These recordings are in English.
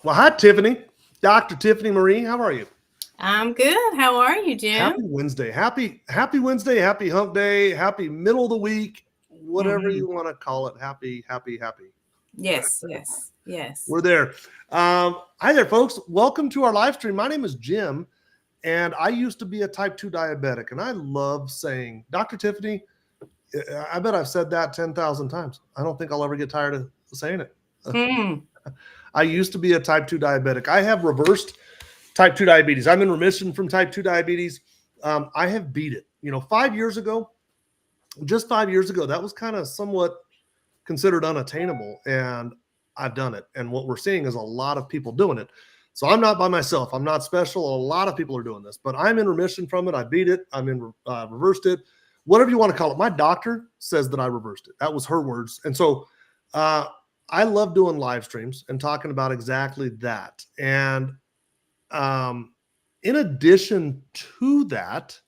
Well, hi, Tiffany. Dr. Tiffany Marie, how are you? I'm good. How are you, Jim? Happy Wednesday. Happy Wednesday. Happy hump day. Happy middle of the week. Whatever Hmm. you want to call it. Happy. Yes, yes, yes. We're there. Hi there, folks. Welcome to our live stream. My name is Jim, and I used to be a type 2 diabetic, and I love saying, Dr. Tiffany, I bet I've said that 10,000 times. I don't think I'll ever get tired of saying it. Hmm. I used to be a type 2 diabetic. I have reversed type 2 diabetes. I'm in remission from type 2 diabetes. I have beat it. 5 years ago, just 5 years ago, that was kind of somewhat considered unattainable. And I've done it. And what we're seeing is a lot of people doing it. So I'm not by myself. I'm not special. A lot of people are doing this, but I'm in remission from it. I beat it. I'm in reversed it, whatever you want to call it. My doctor says that I reversed it. That was her words. And so uh, I love doing live streams and talking about exactly that. And um, in addition to that,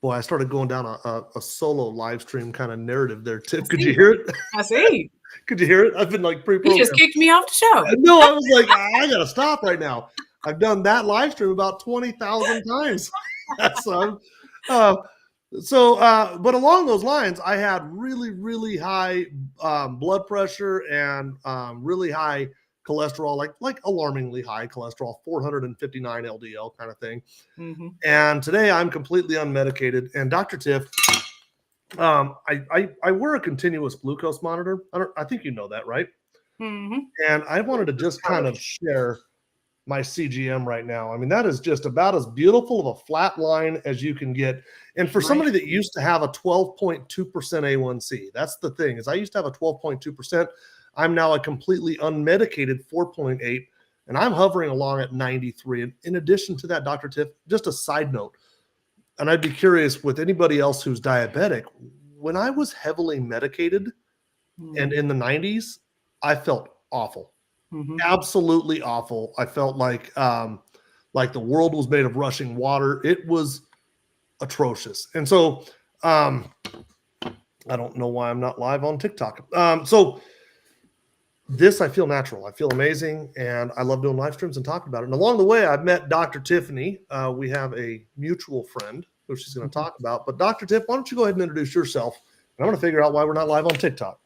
boy, I started going down a solo live stream kind of narrative there, I Tip. Could you see. hear it? I see. Could you hear it? I've been like You just pre-programmed. kicked me off the show. No, I was like, I gotta stop right now. I've done that live stream about 20,000 times. so, uh, but along those lines, I had really high blood pressure and really high cholesterol, like alarmingly high cholesterol, 459 LDL kind of thing. Hmm. And today I'm completely unmedicated. And Dr. Tiff, I wear a continuous glucose monitor. I think you know that, right? Hmm. And I wanted to just kind of share my CGM right now. I mean, that is just about as beautiful of a flat line as you can get. And for Right. somebody that used to have a 12.2% A1C, that's the thing, is I used to have a 12.2%. I'm now a completely unmedicated 4.8, and I'm hovering along at 93. And in addition to that, Dr. Tiff, just a side note, and I'd be curious with anybody else who's diabetic, when I was heavily medicated and in the 90s, I felt awful, Hmm. absolutely awful. I felt like the world was made of rushing water. It was atrocious. And so I don't know why I'm not live on TikTok. So this, I feel natural. I feel amazing, and I love doing live streams and talking about it. And along the way, I've met Dr. Tiffany. We have a mutual friend who she's going to talk about. But Dr. Tiff, why don't you go ahead and introduce yourself? And I'm going to figure out why we're not live on TikTok.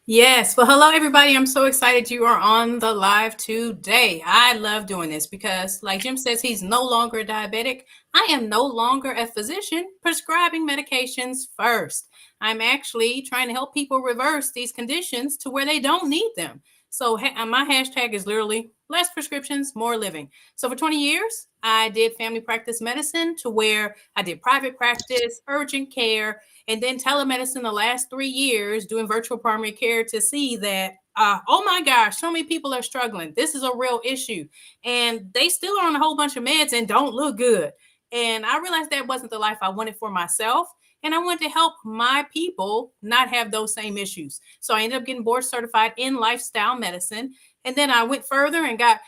Yes. Well, hello, everybody. I'm so excited you are on the live today. I love doing this because, like Jim says, he's no longer a diabetic. I am no longer a physician prescribing medications first. I'm actually trying to help people reverse these conditions to where they don't need them. So, my hashtag is literally less prescriptions, more living. So, for 20 years, I did family practice medicine to where I did private practice, urgent care, and then telemedicine the last 3 years doing virtual primary care to see that oh my gosh, so many people are struggling. This is a real issue, and they still are on a whole bunch of meds and don't look good. And I realized that wasn't the life I wanted for myself, and I wanted to help my people not have those same issues. So I ended up getting board certified in lifestyle medicine, and then I went further and got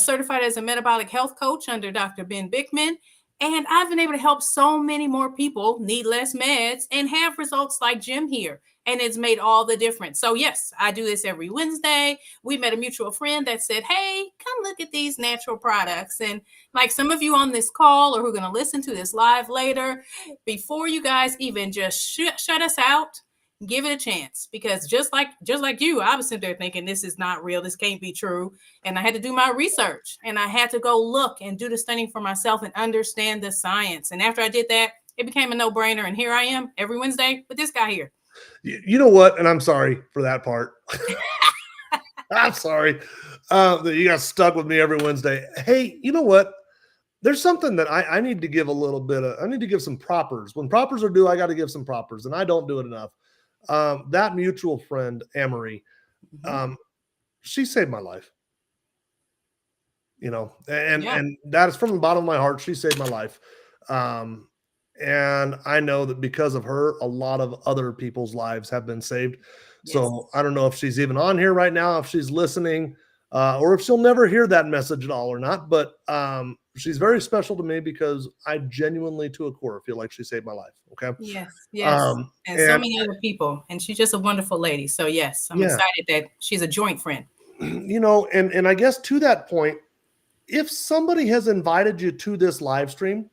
certified as a metabolic health coach under Dr. Ben Bickman. And I've been able to help so many more people need less meds and have results like Jim here. And it's made all the difference. So, yes, I do this every Wednesday. We met a mutual friend that said, hey, come look at these natural products. And like some of you on this call or who are going to listen to this live later, before you guys even just shut us out, give it a chance, because just like you, I was sitting there thinking this is not real, this can't be true, and I had to do my research and I had to go look and do the studying for myself and understand the science. And after I did that, it became a no-brainer, and here I am every Wednesday with this guy here. You know what? And I'm sorry for that part. I'm sorry that you got stuck with me every Wednesday. Hey, you know what? There's something that I need to give a little bit of, I need to give some propers. When propers are due, I got to give some propers, and I don't do it enough. That mutual friend, Amory, Mm-hmm. um, she saved my life, and Yeah. that is from the bottom of my heart. She saved my life. Um, and I know that because of her, a lot of other people's lives have been saved. Yes. So I don't know if she's even on here right now, if she's listening, or if she'll never hear that message at all or not. But she's very special to me because I genuinely, to a core, feel like she saved my life. Okay. Yes. Yes. And so And many other people. And she's just a wonderful lady. So yes, I'm yeah, excited that she's a joint friend. and I guess to that point, if somebody has invited you to this live stream,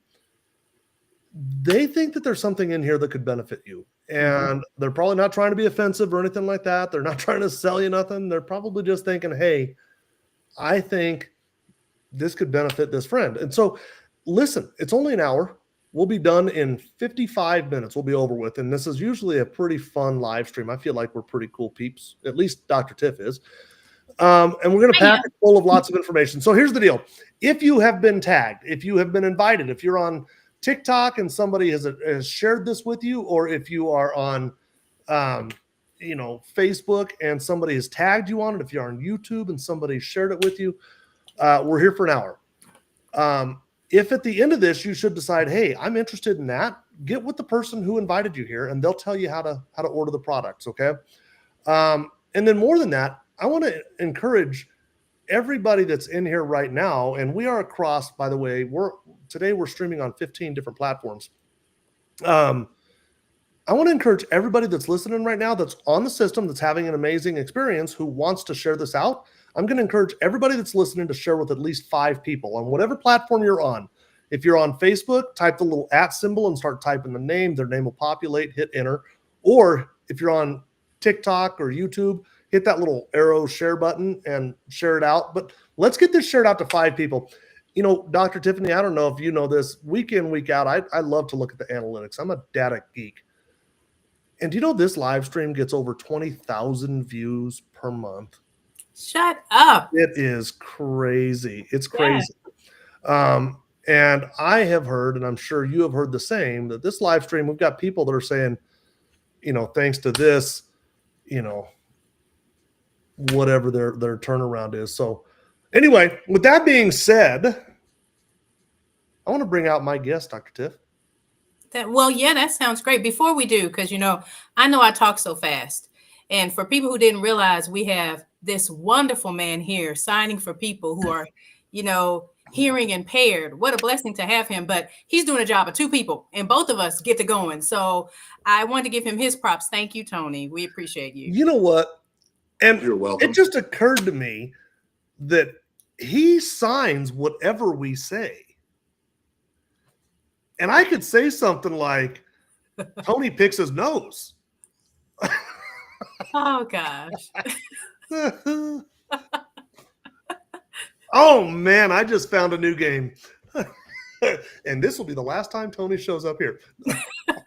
they think that there's something in here that could benefit you. And they're probably not trying to be offensive or anything like that. They're not trying to sell you nothing. They're probably just thinking, hey, I think this could benefit this friend. And so listen, it's only an hour. We'll be done in 55 minutes. We'll be over with. And this is usually a pretty fun live stream. I feel like we're pretty cool peeps. At least Dr. Tiff is. And we're going to pack it full of lots of information. So here's the deal. If you have been tagged, if you have been invited, if you're on TikTok and somebody has shared this with you, or if you are on, Facebook and somebody has tagged you on it, if you're on YouTube and somebody shared it with you, we're here for an hour. If at the end of this, you should decide, hey, I'm interested in that, get with the person who invited you here and they'll tell you how to order the products. Okay. And then more than that, I want to encourage everybody that's in here right now. And we are across, by the way, today we're streaming on 15 different platforms. I want to encourage everybody that's listening right now, that's on the system, that's having an amazing experience, who wants to share this out. I'm going to encourage everybody that's listening to share with at least 5 people on whatever platform you're on. If you're on Facebook, type the little @ symbol and start typing the name. Their name will populate, hit enter. Or if you're on TikTok or YouTube, hit that little arrow share button and share it out. But let's get this shared out to 5 people. Dr. Tiffany, I don't know if you know this, week in, week out, I love to look at the analytics. I'm a data geek. And do you know this live stream gets over 20,000 views per month? Shut up. It is crazy. It's crazy. Yeah. And I have heard, and I'm sure you have heard the same, that this live stream, we've got people that are saying, thanks to this, whatever their turnaround is. So anyway, with that being said, I want to bring out my guest, Dr. Tiff. That sounds great. Before we do, because I know I talk so fast. And for people who didn't realize, we have this wonderful man here signing for people who are, hearing impaired. What a blessing to have him. But he's doing a job of 2 people, and both of us get to going. So I wanted to give him his props. Thank you, Tony. We appreciate you. You know what? And you're welcome. It just occurred to me that he signs whatever we say. And I could say something like, Tony picks his nose. Oh, gosh. Oh, man, I just found a new game. And this will be the last time Tony shows up here.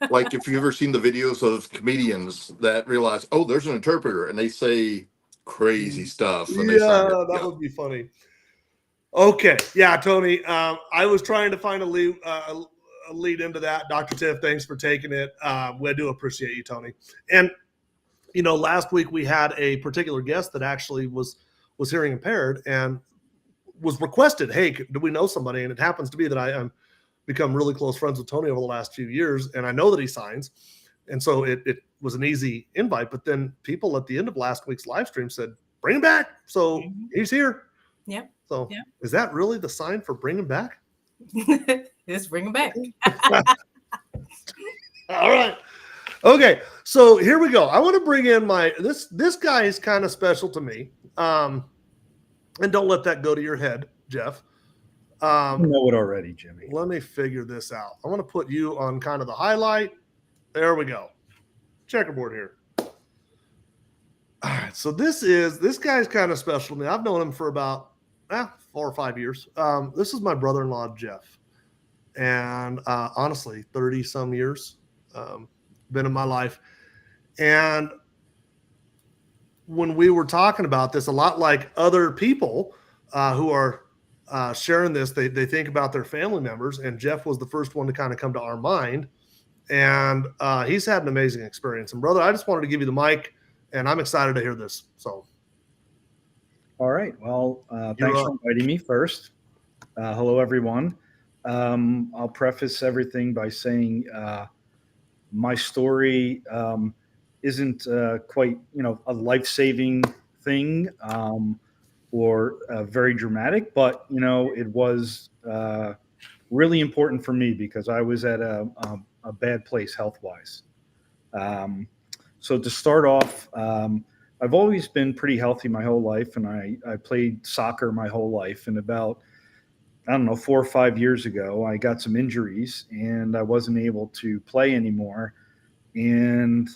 Like if you've ever seen the videos of comedians that realize, oh, there's an interpreter, and they say crazy stuff. And that would be funny. Okay. Yeah, Tony, I was trying to find a lead into that. Dr. Tiff, thanks for taking it. We do appreciate you, Tony. And, last week we had a particular guest that actually was hearing impaired and was requested, hey, do we know somebody? And it happens to be that I'm become really close friends with Tony over the last few years, and I know that he signs. And so it was an easy invite. But then people at the end of last week's live stream said, bring him back. So he's here. Yep. So Is that really the sign for bring him back? Just bring him back. All right. Okay. So here we go. I want to bring in this guy is kind of special to me. And don't let that go to your head, Jeff. I know it already, Jimmy. Let me figure this out. I want to put you on kind of the highlight. There we go. Checkerboard here. All right. So this guy's kind of special to me. I've known him for about 4 or 5 years. This is my brother-in-law, Jeff. And honestly, 30 some years been in my life. And when we were talking about this, a lot like other people who are sharing this, they think about their family members, and Jeff was the first one to kind of come to our mind. And he's had an amazing experience. And brother, I just wanted to give you the mic, and I'm excited to hear this. So, all right. Well, thanks for inviting me first. Hello, everyone. I'll preface everything by saying my story isn't quite, a life-saving thing or very dramatic, but, it was really important for me because I was at a bad place health-wise. So to start off, I've always been pretty healthy my whole life, and I played soccer my whole life. And about, I don't know, 4 or 5 years ago, I got some injuries and I wasn't able to play anymore. And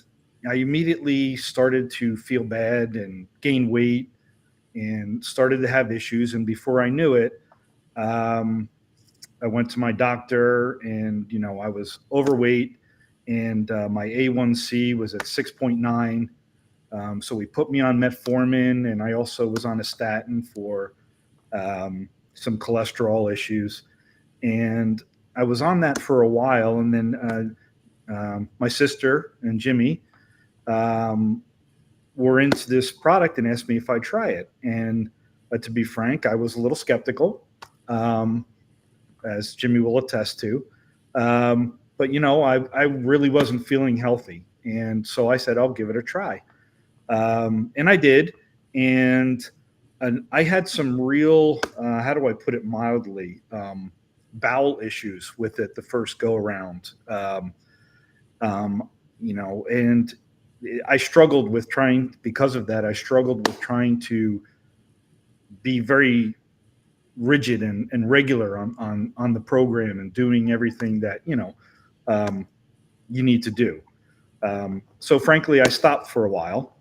I immediately started to feel bad and gain weight and started to have issues. And before I knew it, I went to my doctor, and I was overweight, and my A1C was at 6.9. So we put me on metformin, and I also was on a statin for some cholesterol issues. And I was on that for a while, and then my sister and Jimmy were into this product and asked me if I'd try it. And to be frank, I was a little skeptical, as Jimmy will attest to. But I really wasn't feeling healthy, and so I said I'll give it a try. And I did, and I had some real, how do I put it mildly, bowel issues with it the first go around. And I struggled with trying, because of that, I struggled with trying to be very rigid and regular on the program and doing everything that, you need to do. So frankly, I stopped for a while.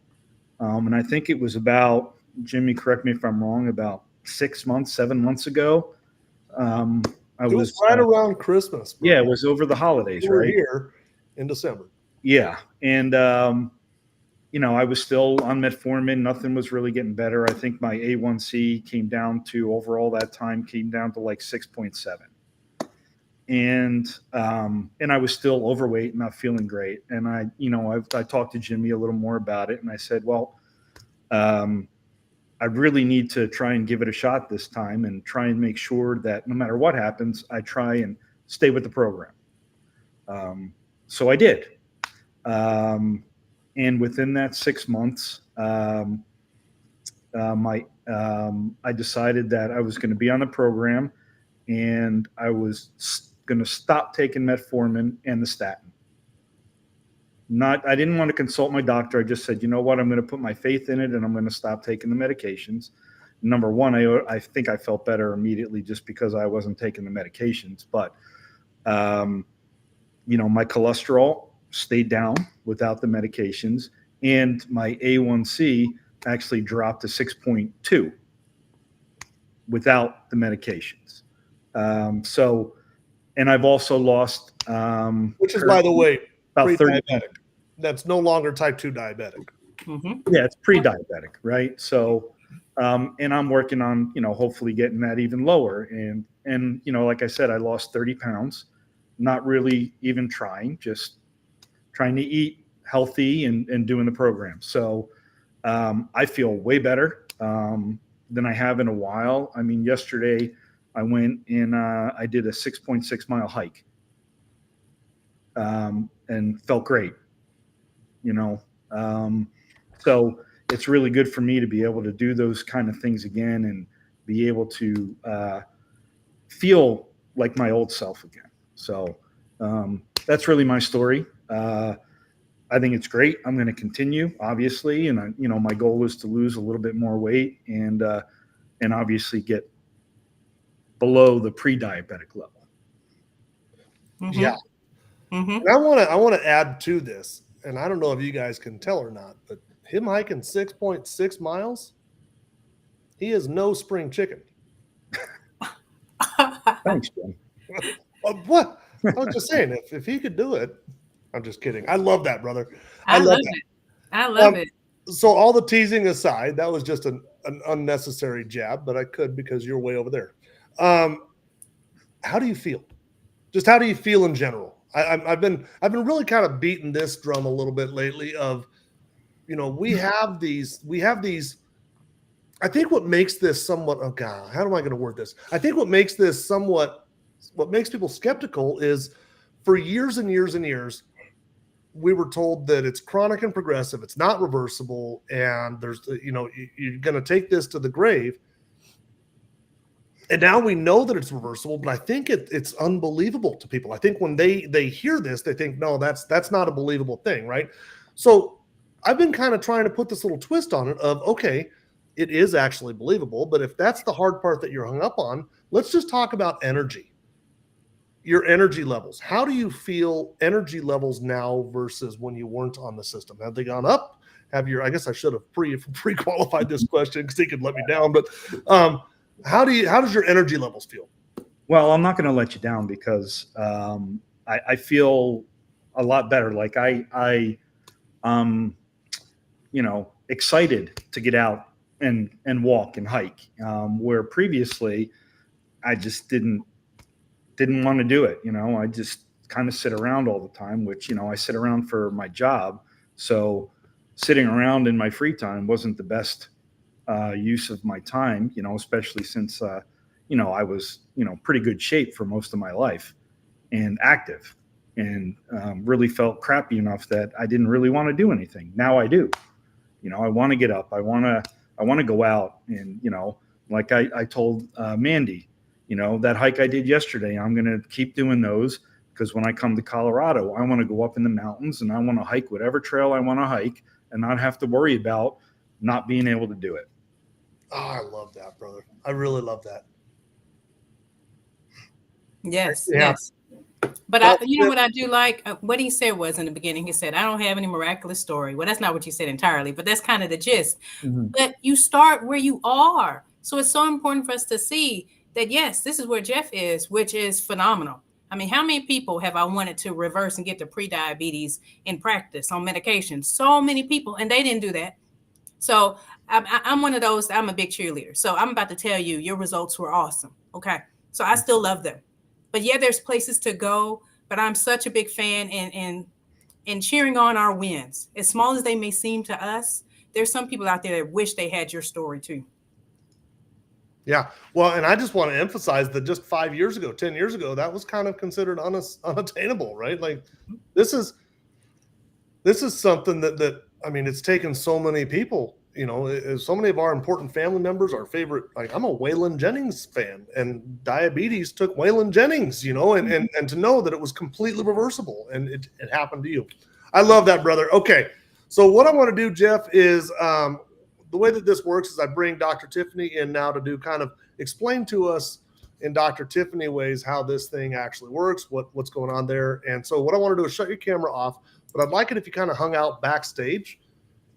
And I think it was about, Jimmy, correct me if I'm wrong, about 6 months, 7 months ago. It was right around Christmas. Bro. Yeah, it was over the holidays, we were right? here in December. Yeah. And, I was still on metformin. Nothing was really getting better. I think my A1C came down to, overall that time, came down to like 6.7. And I was still overweight, not feeling great. And I talked to Jimmy a little more about it, and I said, well, I really need to try and give it a shot this time, and try and make sure that no matter what happens, I try and stay with the program. So I did. And within that 6 months, I decided that I was going to be on the program, and I was going to stop taking metformin and the statin. I didn't want to consult my doctor. I just said, you know what, I'm going to put my faith in it, and I'm going to stop taking the medications. Number one, I think I felt better immediately just because I wasn't taking the medications. But, my cholesterol stayed down without the medications, and my A1C actually dropped to 6.2 without the medications. And I've also lost, which is, by the way, about 30. Pre-diabetic. That's no longer type 2 diabetic. Mm-hmm. Yeah, it's pre-diabetic, right? So, and I'm working on, hopefully getting that even lower. And like I said, I lost 30 pounds, not really even trying, just trying to eat healthy and doing the program. So I feel way better than I have in a while. I mean, yesterday I went and I did a 6.6 mile hike and felt great, So it's really good for me to be able to do those kind of things again and be able to feel like my old self again. So that's really my story. I think it's great. I'm going to continue, obviously, and my goal is to lose a little bit more weight and obviously get below the pre-diabetic level. Mm-hmm. Yeah. Mm-hmm. And I want to add to this, and I don't know if you guys can tell or not, but him hiking 6.6 miles, he is no spring chicken. Thanks, Jim. What? I was just saying, if he could do it, I'm just kidding. I love that, brother. I love that. it. I love it. So all the teasing aside, that was just an unnecessary jab, but I could because you're way over there. How do you feel? Just how do you feel in general? I've been really kind of beating this drum a little bit lately of, we have these. I think what makes this somewhat, oh God, how am I going to word this? I think what makes this somewhat, what makes people skeptical is for years and years and years, we were told that it's chronic and progressive, it's not reversible, and there's, you're going to take this to the grave. And now we know that it's reversible, but I think it's unbelievable to people. I think when they hear this, they think, no, that's not a believable thing, right? So I've been kind of trying to put this little twist on it of, okay, it is actually believable, but if that's the hard part that you're hung up on, let's just talk about energy. Your energy levels. How do you feel energy levels now versus when you weren't on the system? Have they gone up? I guess I should have pre-qualified this question because he could let me down, but how does your energy levels feel? Well, I'm not going to let you down because I feel a lot better. Like excited to get out and walk and hike, where previously I just didn't want to do it. I just kind of sit around all the time, which, I sit around for my job. So sitting around in my free time wasn't the best use of my time, especially since, I was, pretty good shape for most of my life and active, and really felt crappy enough that I didn't really want to do anything. Now I do. I want to get up. I want to go out and, like I told Mandy, that hike I did yesterday, I'm going to keep doing those, because when I come to Colorado, I want to go up in the mountains and I want to hike whatever trail I want to hike and not have to worry about not being able to do it. Oh, I love that, brother. I really love that. Yes, Yeah. yes. But what I do like, what he said was in the beginning, he said, I don't have any miraculous story. Well, that's not what you said entirely, but that's kind of the gist. Mm-hmm. But you start where you are. So it's so important for us to see that, yes, this is where Jeff is, which is phenomenal. I mean, how many people have I wanted to reverse and get to pre-diabetes in practice on medication? So many people, and they didn't do that. So I'm one of those, I'm a big cheerleader. So I'm about to tell you, your results were awesome. Okay. So I still love them. But yeah, there's places to go, but I'm such a big fan and cheering on our wins. As small as they may seem to us, there's some people out there that wish they had your story too. Yeah. Well, and I just want to emphasize that just 5 years ago, 10 years ago, that was kind of considered unattainable, right? Like this is something that I mean, it's taken so many people, so many of our important family members, our favorite, like I'm a Waylon Jennings fan, and diabetes took Waylon Jennings, and to know that it was completely reversible and it happened to you. I love that, brother. Okay. So what I want to do, Jeff, is the way that this works is I bring Dr. Tiffany in now to do kind of explain to us in Dr. Tiffany ways how this thing actually works, what's going on there. And so what I want to do is shut your camera off, but I'd like it if you kind of hung out backstage,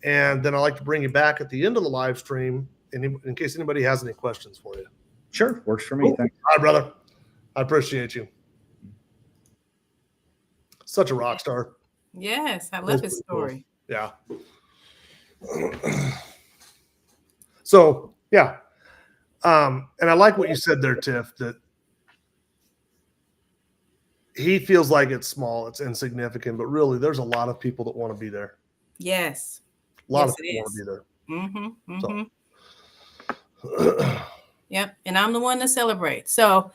and then I'd like to bring you back at the end of the live stream in case anybody has any questions for you. Sure. Works for me. Cool. Thanks. All right, brother. I appreciate you. Such a rock star. Yes. I love his story. Cool. Yeah. So, yeah. And I like what you said there, Tiff, that he feels like it's small, it's insignificant, but really there's a lot of people that want to be there. Yes. A lot of people want to be there. Mm-hmm. Mm-hmm. So. Yep. And I'm the one to celebrate. So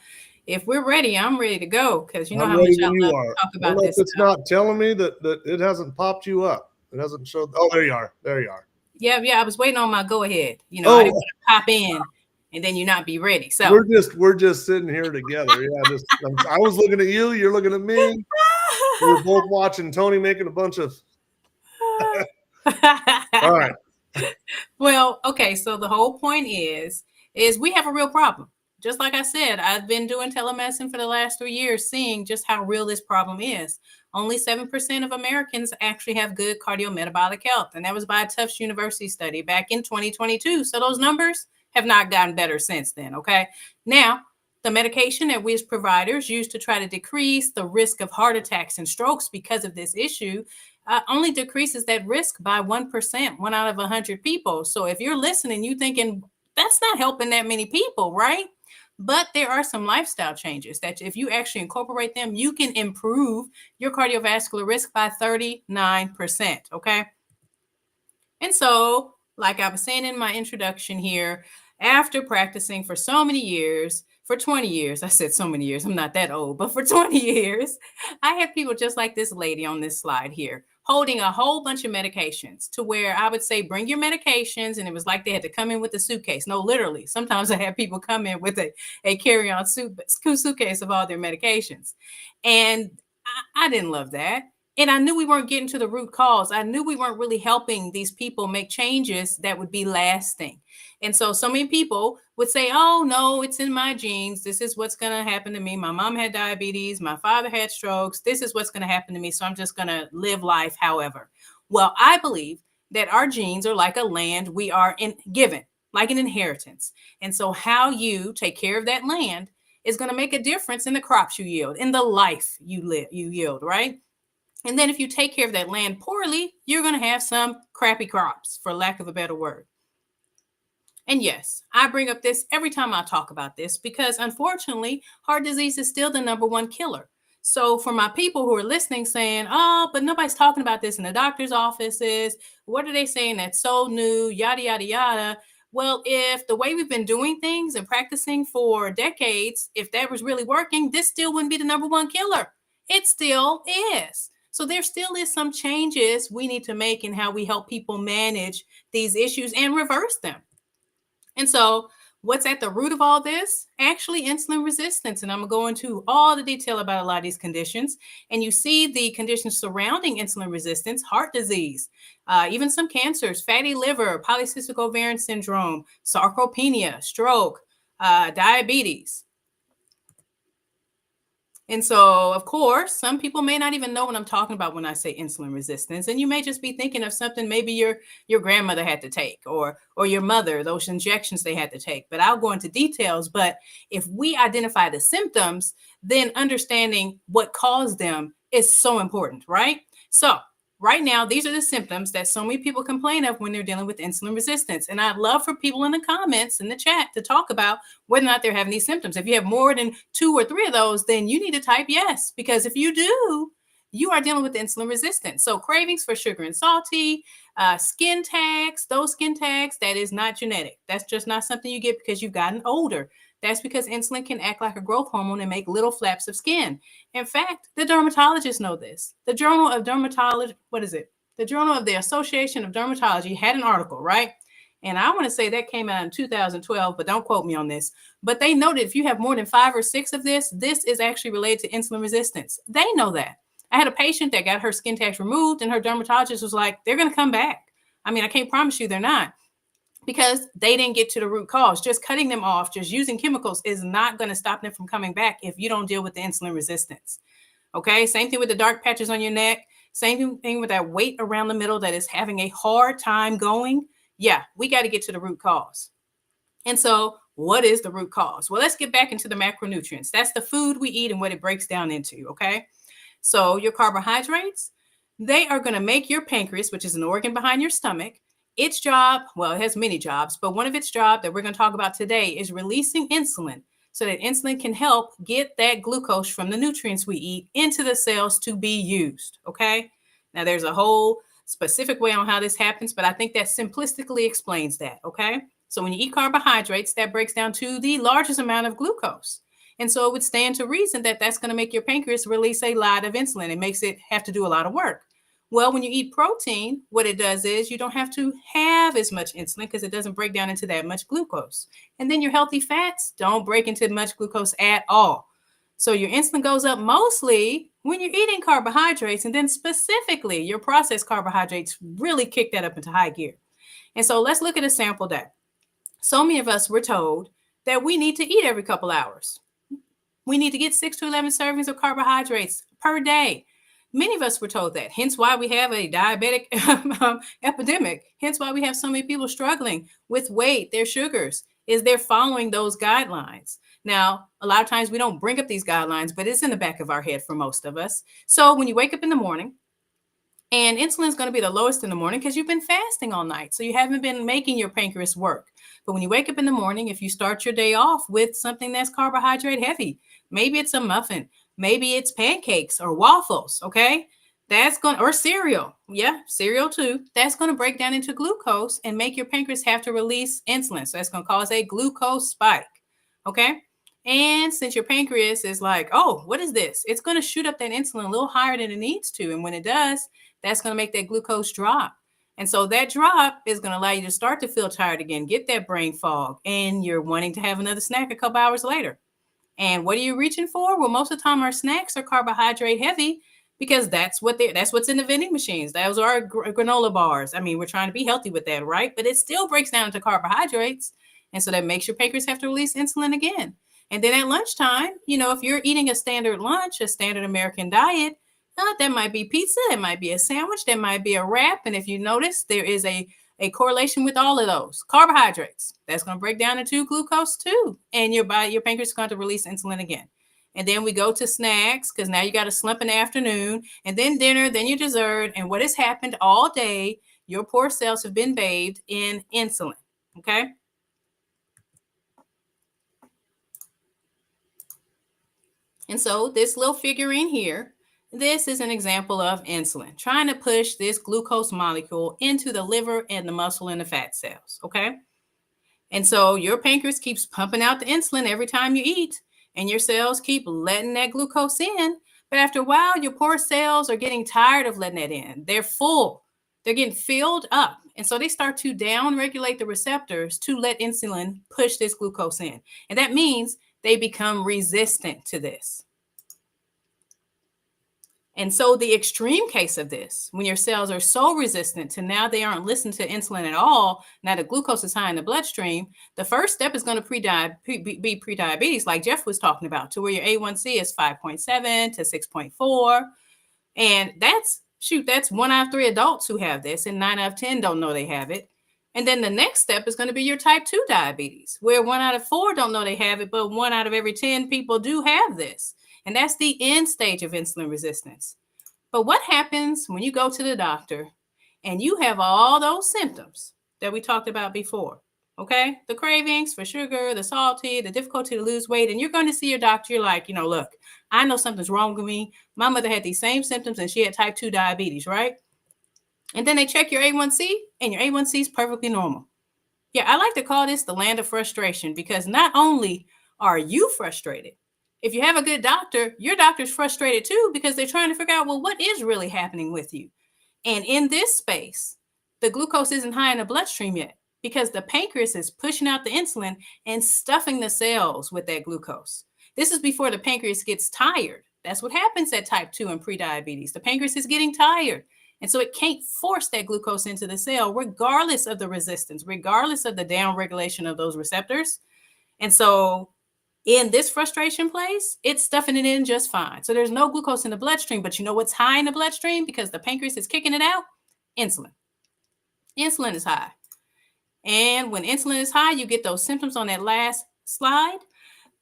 if we're ready, I'm ready to go, because you know how much I love to talk about this. It's not telling me that it hasn't popped you up. It hasn't showed. Oh, there you are. There you are. Yeah. I was waiting on my go ahead. I didn't want to pop in and then you not be ready. So we're just sitting here together. Yeah. I was looking at you. You're looking at me. We're both watching Tony making a bunch of. All right. Well, okay. So the whole point is we have a real problem. Just like I said, I've been doing telemedicine for the last 3 years, seeing just how real this problem is. Only 7% of Americans actually have good cardiometabolic health. And that was by a Tufts University study back in 2022. So those numbers have not gotten better since then. Okay. Now, the medication that we as providers use to try to decrease the risk of heart attacks and strokes because of this issue only decreases that risk by 1%, 1 out of 100 people. So if you're listening, you thinking that's not helping that many people, right? But there are some lifestyle changes that if you actually incorporate them, you can improve your cardiovascular risk by 39%. Okay. And so, like I was saying in my introduction here, after practicing for so many years, for 20 years, I said so many years, I'm not that old, but for 20 years, I had people just like this lady on this slide here, holding a whole bunch of medications, to where I would say, bring your medications. And it was like they had to come in with a suitcase. No, literally. Sometimes I had people come in with a carry-on suitcase of all their medications. And I didn't love that. And I knew we weren't getting to the root cause. I knew we weren't really helping these people make changes that would be lasting. And so many people would say, oh, no, it's in my genes. This is what's going to happen to me. My mom had diabetes. My father had strokes. This is what's going to happen to me. So I'm just going to live life however. Well, I believe that our genes are like a land we are given, like an inheritance. And so how you take care of that land is going to make a difference in the crops you yield, in the life you yield, right? And then if you take care of that land poorly, you're going to have some crappy crops, for lack of a better word. And yes, I bring up this every time I talk about this because unfortunately, heart disease is still the #1 killer. So for my people who are listening saying, oh, but nobody's talking about this in the doctor's offices. What are they saying that's so new? Yada, yada, yada. Well, if the way we've been doing things and practicing for decades, if that was really working, this still wouldn't be the #1 killer. It still is. So there still is some changes we need to make in how we help people manage these issues and reverse them. And so what's at the root of all this? Actually, insulin resistance. And I'm going to go into all the detail about a lot of these conditions. And you see the conditions surrounding insulin resistance, heart disease, even some cancers, fatty liver, polycystic ovarian syndrome, sarcopenia, stroke, diabetes. And so, of course, some people may not even know what I'm talking about when I say insulin resistance. And you may just be thinking of something maybe your grandmother had to take or your mother, those injections they had to take. But I'll go into details. But if we identify the symptoms, then understanding what caused them is so important, right? So right now, these are the symptoms that so many people complain of when they're dealing with insulin resistance. And I'd love for people in the comments, in the chat, to talk about whether or not they're having these symptoms. If you have more than 2 or 3 of those, then you need to type yes, because if you do, you are dealing with insulin resistance. So cravings for sugar and salty, skin tags, those skin tags, that is not genetic. That's just not something you get because you've gotten older. That's because insulin can act like a growth hormone and make little flaps of skin. In fact, the dermatologists know this. The Journal of Dermatology, what is it? The Journal of the Association of Dermatology had an article, right? And I want to say that came out in 2012, but don't quote me on this. But they noted if you have more than 5 or 6 of this is actually related to insulin resistance. They know that. I had a patient that got her skin tags removed, and her dermatologist was like, they're going to come back. I mean, I can't promise you they're not, because they didn't get to the root cause. Just cutting them off, just using chemicals is not going to stop them from coming back if you don't deal with the insulin resistance. Okay, same thing with the dark patches on your neck. Same thing with that weight around the middle that is having a hard time going. Yeah, we got to get to the root cause. And so what is the root cause? Well, let's get back into the macronutrients. That's the food we eat and what it breaks down into, okay? So your carbohydrates, they are going to make your pancreas, which is an organ behind your stomach, its job, well, it has many jobs, but one of its jobs that we're going to talk about today is releasing insulin so that insulin can help get that glucose from the nutrients we eat into the cells to be used, okay? Now, there's a whole specific way on how this happens, but I think that simplistically explains that, okay? So when you eat carbohydrates, that breaks down to the largest amount of glucose. And so it would stand to reason that that's going to make your pancreas release a lot of insulin. It makes it have to do a lot of work. Well, when you eat protein, what it does is you don't have to have as much insulin because it doesn't break down into that much glucose. And then your healthy fats don't break into much glucose at all. So your insulin goes up mostly when you're eating carbohydrates, and then specifically your processed carbohydrates really kick that up into high gear. And so let's look at a sample day. So many of us were told that we need to eat every couple hours. We need to get 6 to 11 servings of carbohydrates per day. Many of us were told that, hence why we have a diabetic epidemic, hence why we have so many people struggling with weight, their sugars, is they're following those guidelines. Now, a lot of times we don't bring up these guidelines, but it's in the back of our head for most of us. So when you wake up in the morning, and insulin is going to be the lowest in the morning because you've been fasting all night, so you haven't been making your pancreas work. But when you wake up in the morning, if you start your day off with something that's carbohydrate heavy, maybe it's a muffin, maybe it's pancakes or waffles, okay? That's going to, or cereal. Yeah, cereal too. That's going to break down into glucose and make your pancreas have to release insulin. So that's going to cause a glucose spike, okay? And since your pancreas is like, oh, what is this? It's going to shoot up that insulin a little higher than it needs to. And when it does, that's going to make that glucose drop. And so that drop is going to allow you to start to feel tired again, get that brain fog, and you're wanting to have another snack a couple hours later. And what are you reaching for? Well, most of the time our snacks are carbohydrate heavy because that's what's in the vending machines. Those are granola bars. I mean, we're trying to be healthy with that, right? But it still breaks down into carbohydrates. And so that makes your pancreas have to release insulin again. And then at lunchtime, if you're eating a standard lunch, a standard American diet, that might be pizza, it might be a sandwich, there might be a wrap. And if you notice, there is a correlation with all of those. Carbohydrates, that's going to break down into glucose too. And your pancreas is going to release insulin again. And then we go to snacks, because now you got a slump in the afternoon, and then dinner, then your dessert. And what has happened all day, your poor cells have been bathed in insulin, okay? And so this little figurine here, this is an example of insulin trying to push this glucose molecule into the liver and the muscle and the fat cells, okay? And so your pancreas keeps pumping out the insulin every time you eat, and your cells keep letting that glucose in. But after a while, your poor cells are getting tired of letting that in. They're full. They're getting filled up. And so they start to down-regulate the receptors to let insulin push this glucose in. And that means they become resistant to this. And so the extreme case of this, when your cells are so resistant to now they aren't listening to insulin at all, now the glucose is high in the bloodstream, the first step is going to be prediabetes, like Jeff was talking about, to where your A1C is 5.7 to 6.4. And that's 1 out of 3 adults who have this, and 9 out of 10 don't know they have it. And then the next step is going to be your type 2 diabetes, where 1 out of 4 don't know they have it, but 1 out of every 10 people do have this. And that's the end stage of insulin resistance. But what happens when you go to the doctor and you have all those symptoms that we talked about before? Okay, the cravings for sugar, the salty, the difficulty to lose weight, and you're going to see your doctor. You're like, look, I know something's wrong with me. My mother had these same symptoms and she had type 2 diabetes, right? And then they check your A1C and your A1C is perfectly normal. Yeah, I like to call this the land of frustration, because not only are you frustrated, if you have a good doctor, your doctor's frustrated too, because they're trying to figure out, well, what is really happening with you? And in this space, the glucose isn't high in the bloodstream yet, because the pancreas is pushing out the insulin and stuffing the cells with that glucose. This is before the pancreas gets tired. That's what happens at type 2 and prediabetes. The pancreas is getting tired. And so it can't force that glucose into the cell, regardless of the resistance, regardless of the downregulation of those receptors. And so in this frustration place, it's stuffing it in just fine. So there's no glucose in the bloodstream, but you know what's high in the bloodstream because the pancreas is kicking it out? Insulin. Insulin is high. And when insulin is high, you get those symptoms on that last slide.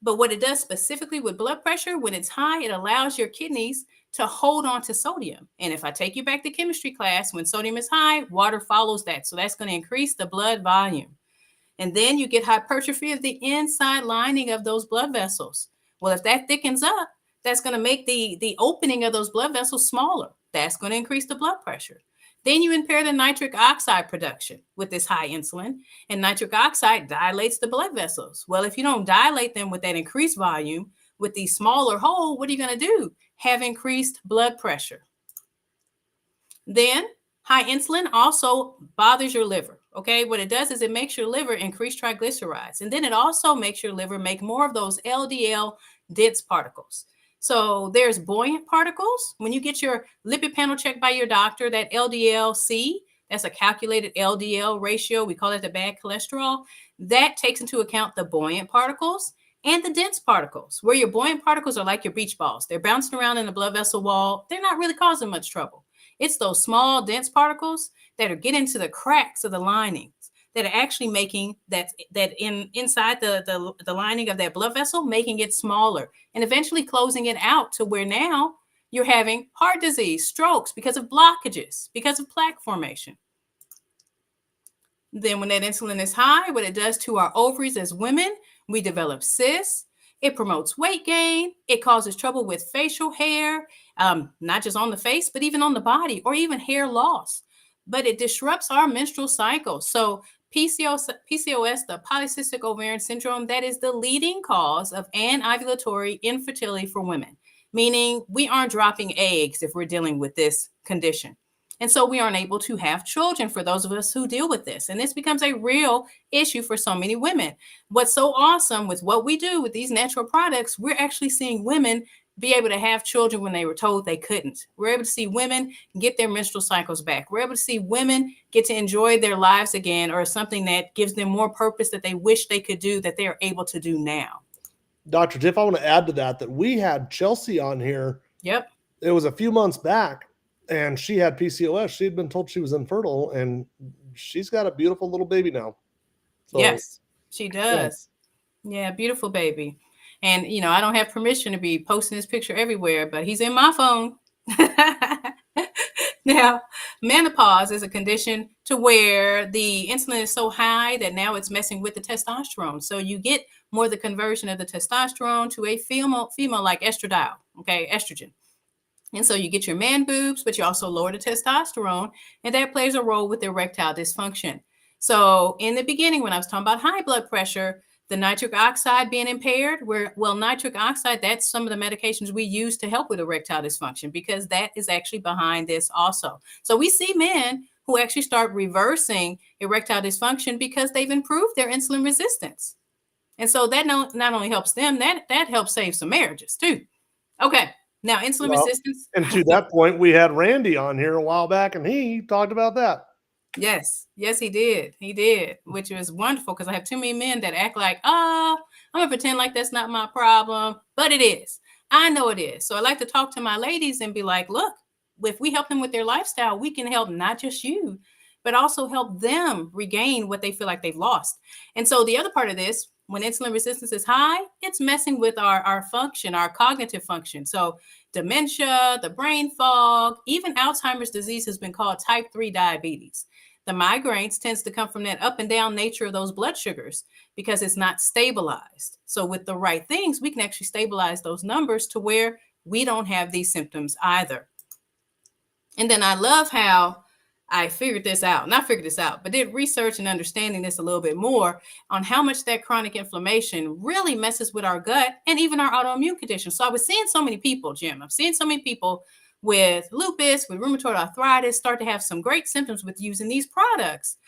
But what it does specifically with blood pressure, when it's high, it allows your kidneys to hold on to sodium. And if I take you back to chemistry class, when sodium is high, water follows that. So that's going to increase the blood volume. And then you get hypertrophy of the inside lining of those blood vessels. Well, if that thickens up, that's going to make the opening of those blood vessels smaller. That's going to increase the blood pressure. Then you impair the nitric oxide production with this high insulin, and nitric oxide dilates the blood vessels. Well, if you don't dilate them with that increased volume, with the smaller hole, what are you going to do? Have increased blood pressure. Then high insulin also bothers your liver. Okay, what it does is it makes your liver increase triglycerides, and then it also makes your liver make more of those LDL dense particles. So there's buoyant particles. When you get your lipid panel checked by your doctor, that LDL-C, that's a calculated LDL ratio. We call it the bad cholesterol. That takes into account the buoyant particles and the dense particles, where your buoyant particles are like your beach balls. They're bouncing around in the blood vessel wall. They're not really causing much trouble. It's those small, dense particles that are getting into the cracks of the linings that are actually making inside the lining of that blood vessel, making it smaller and eventually closing it out to where now you're having heart disease, strokes because of blockages, because of plaque formation. Then when that insulin is high, what it does to our ovaries as women, we develop cysts. It promotes weight gain. It causes trouble with facial hair, not just on the face, but even on the body, or even hair loss. But it disrupts our menstrual cycle. So PCOS, the polycystic ovarian syndrome, that is the leading cause of anovulatory infertility for women, meaning we aren't dropping eggs if we're dealing with this condition. And so we aren't able to have children for those of us who deal with this. And this becomes a real issue for so many women. What's so awesome with what we do with these natural products, we're actually seeing women be able to have children when they were told they couldn't. We're able to see women get their menstrual cycles back. We're able to see women get to enjoy their lives again, or something that gives them more purpose that they wish they could do that they're able to do now. Dr. Tiff, I want to add to that we had Chelsea on here. Yep. It was a few months back, and she had PCOS. She had been told she was infertile, and she's got a beautiful little baby now. So, yes, she does. Yeah, beautiful baby. And, you know, I don't have permission to be posting this picture everywhere, but he's in my phone. Now, menopause is a condition to where the insulin is so high that now it's messing with the testosterone. So you get more the conversion of the testosterone to a female like estradiol, okay, estrogen. And so you get your man boobs, but you also lower the testosterone, and that plays a role with erectile dysfunction. So in the beginning, when I was talking about high blood pressure, the nitric oxide being impaired, nitric oxide, that's some of the medications we use to help with erectile dysfunction, because that is actually behind this also. So we see men who actually start reversing erectile dysfunction because they've improved their insulin resistance. And so that not only helps them, that helps save some marriages too. Okay, now insulin resistance. And to that point, we had Randy on here a while back, and he talked about that. Yes, he did, which was wonderful, because I have too many men that act like, I'm gonna pretend like that's not my problem, but it is. I know it is. So I like to talk to my ladies and be like, look, if we help them with their lifestyle, we can help not just you, but also help them regain what they feel like they've lost. And so the other part of this, when insulin resistance is high, it's messing with our function, our cognitive function. So dementia, the brain fog, even Alzheimer's disease has been called type 3 diabetes. The migraines tends to come from that up and down nature of those blood sugars, because it's not stabilized. So with the right things, we can actually stabilize those numbers to where we don't have these symptoms either. And then I love how I not figured this out, but did research and understanding this a little bit more on how much that chronic inflammation really messes with our gut and even our autoimmune conditions. So I was seeing so many people, Jim, I've seen so many people with lupus, with rheumatoid arthritis, start to have some great symptoms with using these products,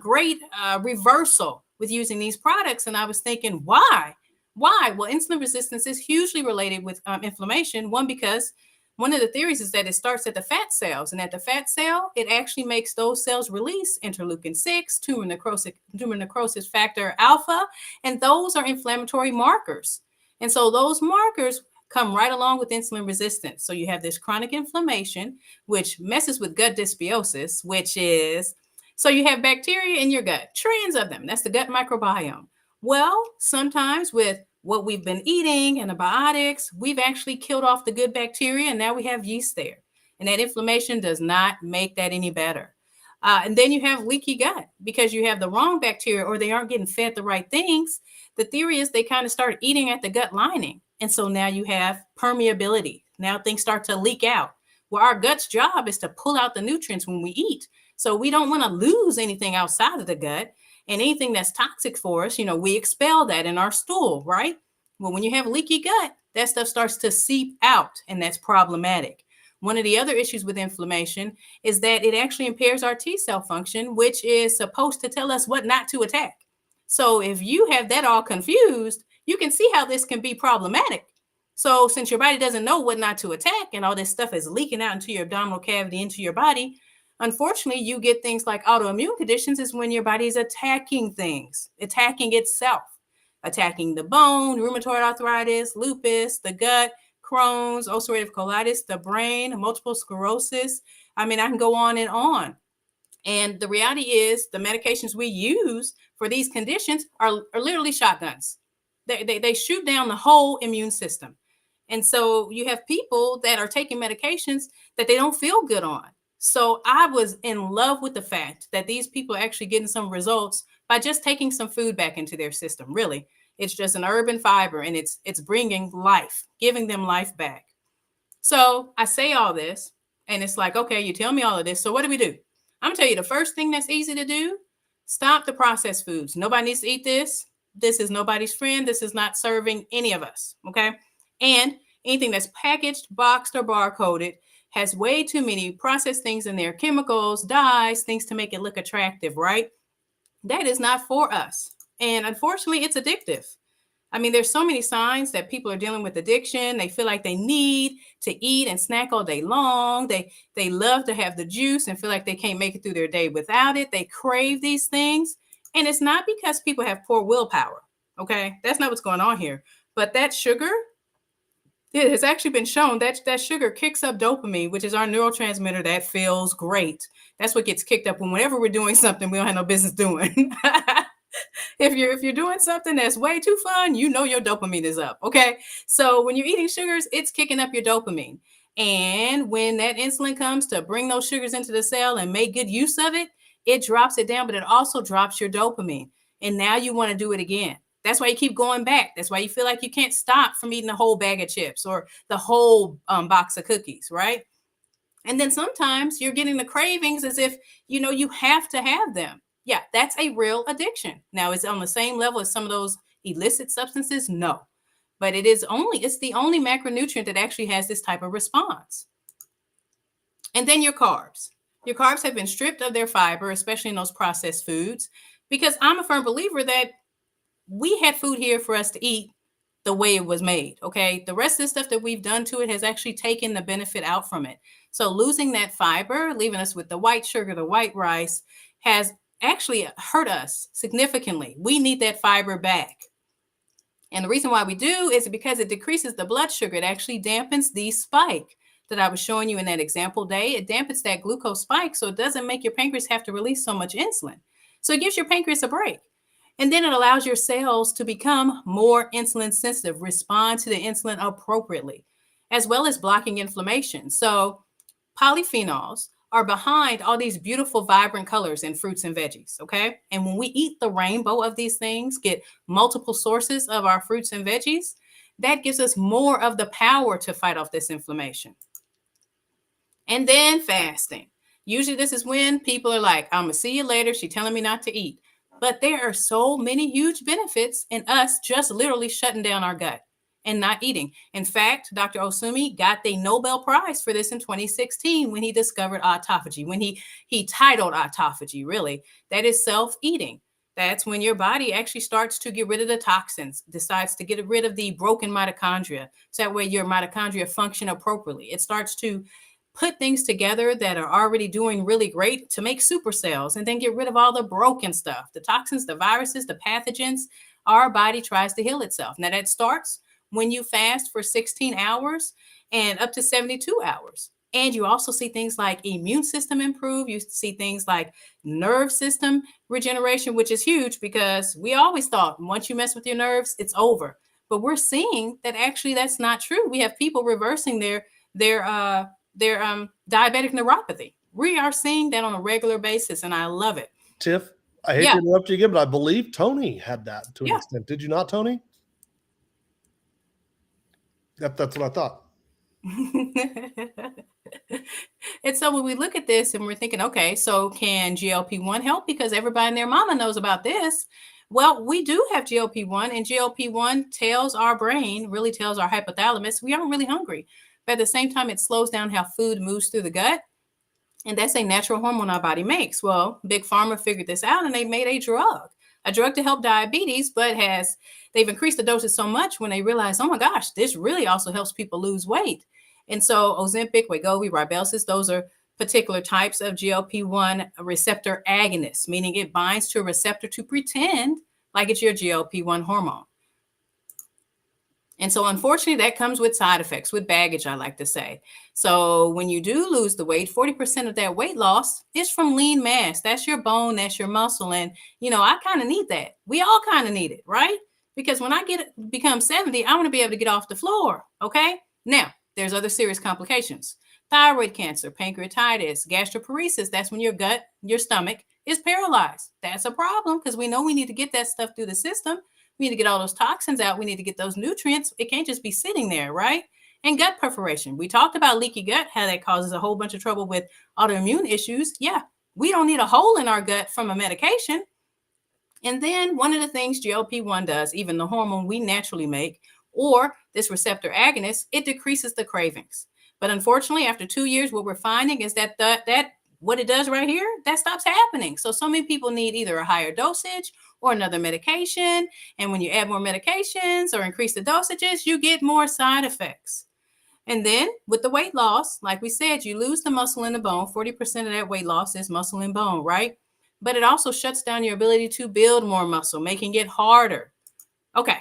great reversal with using these products. And I was thinking, why? Well, insulin resistance is hugely related with inflammation. One, because one of the theories is that it starts at the fat cells, and at the fat cell, it actually makes those cells release interleukin-6, tumor necrosis factor alpha, and those are inflammatory markers. And so those markers come right along with insulin resistance. So you have this chronic inflammation, which messes with gut dysbiosis, which is, so you have bacteria in your gut, trillions of them. That's the gut microbiome. Well, sometimes with what we've been eating, antibiotics, we've actually killed off the good bacteria, and now we have yeast there. And that inflammation does not make that any better. And then you have leaky gut because you have the wrong bacteria, or they aren't getting fed the right things. The theory is they kind of start eating at the gut lining. And so now you have permeability. Now things start to leak out. Well, our gut's job is to pull out the nutrients when we eat. So we don't want to lose anything outside of the gut. And anything that's toxic for us, we expel that in our stool, right? Well, when you have leaky gut, that stuff starts to seep out, and that's problematic. One of the other issues with inflammation is that it actually impairs our T cell function, which is supposed to tell us what not to attack. So if you have that all confused, you can see how this can be problematic. So since your body doesn't know what not to attack, and all this stuff is leaking out into your abdominal cavity, into your body, unfortunately, you get things like autoimmune conditions is when your body is attacking things, attacking itself, attacking the bone, rheumatoid arthritis, lupus, the gut, Crohn's, ulcerative colitis, the brain, multiple sclerosis. I mean, I can go on and on. And the reality is the medications we use for these conditions are literally shotguns. They shoot down the whole immune system. And so you have people that are taking medications that they don't feel good on. So I was in love with the fact that these people are actually getting some results by just taking some food back into their system. Really, it's just an herb and fiber, and it's bringing life, giving them life back. So I say all this, and it's like, okay, you tell me all of this. So what do? I'm gonna tell you the first thing that's easy to do: stop the processed foods. Nobody needs to eat this. This is nobody's friend. This is not serving any of us. Okay, and anything that's packaged, boxed, or barcoded has way too many processed things in there, chemicals, dyes, things to make it look attractive, right? That is not for us. And unfortunately, it's addictive. I mean, there's so many signs that people are dealing with addiction. They feel like they need to eat and snack all day long. They love to have the juice and feel like they can't make it through their day without it. They crave these things. And it's not because people have poor willpower. Okay. That's not what's going on here. But that sugar, it has actually been shown that that sugar kicks up dopamine, which is our neurotransmitter that feels great. That's what gets kicked up whenever we're doing something we don't have no business doing. If you're doing something that's way too fun, you know your dopamine is up. Okay. So when you're eating sugars, it's kicking up your dopamine. And when that insulin comes to bring those sugars into the cell and make good use of it, it drops it down, but it also drops your dopamine. And now you want to do it again. That's why you keep going back. That's why you feel like you can't stop from eating a whole bag of chips or the whole box of cookies, right? And then sometimes you're getting the cravings as if, you have to have them. Yeah, that's a real addiction. Now, is it on the same level as some of those illicit substances? No. But it's the only macronutrient that actually has this type of response. And then your carbs. Your carbs have been stripped of their fiber, especially in those processed foods, because I'm a firm believer that we had food here for us to eat the way it was made. Okay. The rest of the stuff that we've done to it has actually taken the benefit out from it. So losing that fiber, leaving us with the white sugar, the white rice, has actually hurt us significantly. We need that fiber back. And the reason why we do is because it decreases the blood sugar. It actually dampens the spike that I was showing you in that example day. It dampens that glucose spike, so it doesn't make your pancreas have to release so much insulin. So it gives your pancreas a break. And then it allows your cells to become more insulin sensitive, respond to the insulin appropriately, as well as blocking inflammation. So polyphenols are behind all these beautiful, vibrant colors in fruits and veggies, okay? And when we eat the rainbow of these things, get multiple sources of our fruits and veggies, that gives us more of the power to fight off this inflammation. And then fasting. Usually this is when people are like, I'm gonna see you later. She's telling me not to eat. But there are so many huge benefits in us just literally shutting down our gut and not eating. In fact, Dr. Osumi got the Nobel Prize for this in 2016 when he discovered autophagy, when he titled autophagy, really, that is self-eating. That's when your body actually starts to get rid of the toxins, decides to get rid of the broken mitochondria, so that way your mitochondria function appropriately. It starts to put things together that are already doing really great to make super cells and then get rid of all the broken stuff, the toxins, the viruses, the pathogens. Our body tries to heal itself. Now that starts when you fast for 16 hours and up to 72 hours. And you also see things like immune system improve. You see things like nerve system regeneration, which is huge because we always thought once you mess with your nerves, it's over. But we're seeing that actually that's not true. We have people reversing their diabetic neuropathy. We are seeing that on a regular basis, and I love it. Tiff, I hate to interrupt you again, but I believe Tony had that to an extent. Did you not, Tony? That's what I thought. And so when we look at this and we're thinking, okay, so can GLP-1 help? Because everybody and their mama knows about this. Well, we do have GLP-1, and GLP-1 tells our brain, really tells our hypothalamus, we aren't really hungry. But at the same time, it slows down how food moves through the gut. And that's a natural hormone our body makes. Well, Big Pharma figured this out and they made a drug to help diabetes, but they've increased the dosage so much when they realize, oh my gosh, this really also helps people lose weight. And so Ozempic, Wegovy, Rybelsus, those are particular types of GLP-1 receptor agonists, meaning it binds to a receptor to pretend like it's your GLP-1 hormone. And so unfortunately, that comes with side effects, with baggage, I like to say. So when you do lose the weight, 40% of that weight loss is from lean mass. That's your bone, that's your muscle. And, I kind of need that. We all kind of need it, right? Because when I become 70, I want to be able to get off the floor, okay? Now, there's other serious complications. Thyroid cancer, pancreatitis, gastroparesis. That's when your gut, your stomach is paralyzed. That's a problem because we know we need to get that stuff through the system. We need to get all those toxins out. We need to get those nutrients. It can't just be sitting there, right? And gut perforation. We talked about leaky gut, how that causes a whole bunch of trouble with autoimmune issues. Yeah, we don't need a hole in our gut from a medication. And then one of the things GLP-1 does, even the hormone we naturally make, or this receptor agonist, it decreases the cravings. But unfortunately, after 2 years, what we're finding is that that what it does right here, that stops happening. So many people need either a higher dosage or another medication. And when you add more medications or increase the dosages, you get more side effects. And then with the weight loss, like we said, you lose the muscle in the bone. 40% of that weight loss is muscle and bone, right? But it also shuts down your ability to build more muscle, making it harder. Okay.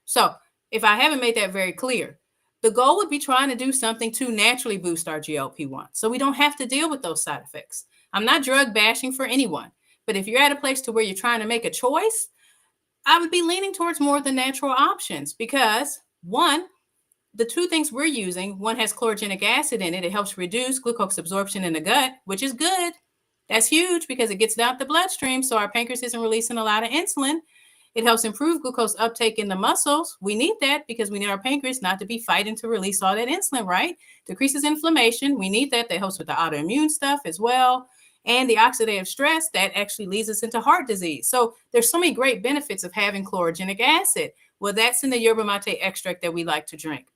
So if I haven't made that very clear, the goal would be trying to do something to naturally boost our GLP-1 so we don't have to deal with those side effects. I'm not drug bashing for anyone, but if you're at a place to where you're trying to make a choice, I would be leaning towards more of the natural options because one, the two things we're using, one has chlorogenic acid in it. It helps reduce glucose absorption in the gut, which is good. That's huge because it gets down the bloodstream, so our pancreas isn't releasing a lot of insulin. It helps improve glucose uptake in the muscles. We need that because we need our pancreas not to be fighting to release all that insulin, right? Decreases inflammation. We need that. That helps with the autoimmune stuff as well. And the oxidative stress that actually leads us into heart disease. So there's so many great benefits of having chlorogenic acid. Well, that's in the yerba mate extract that we like to drink,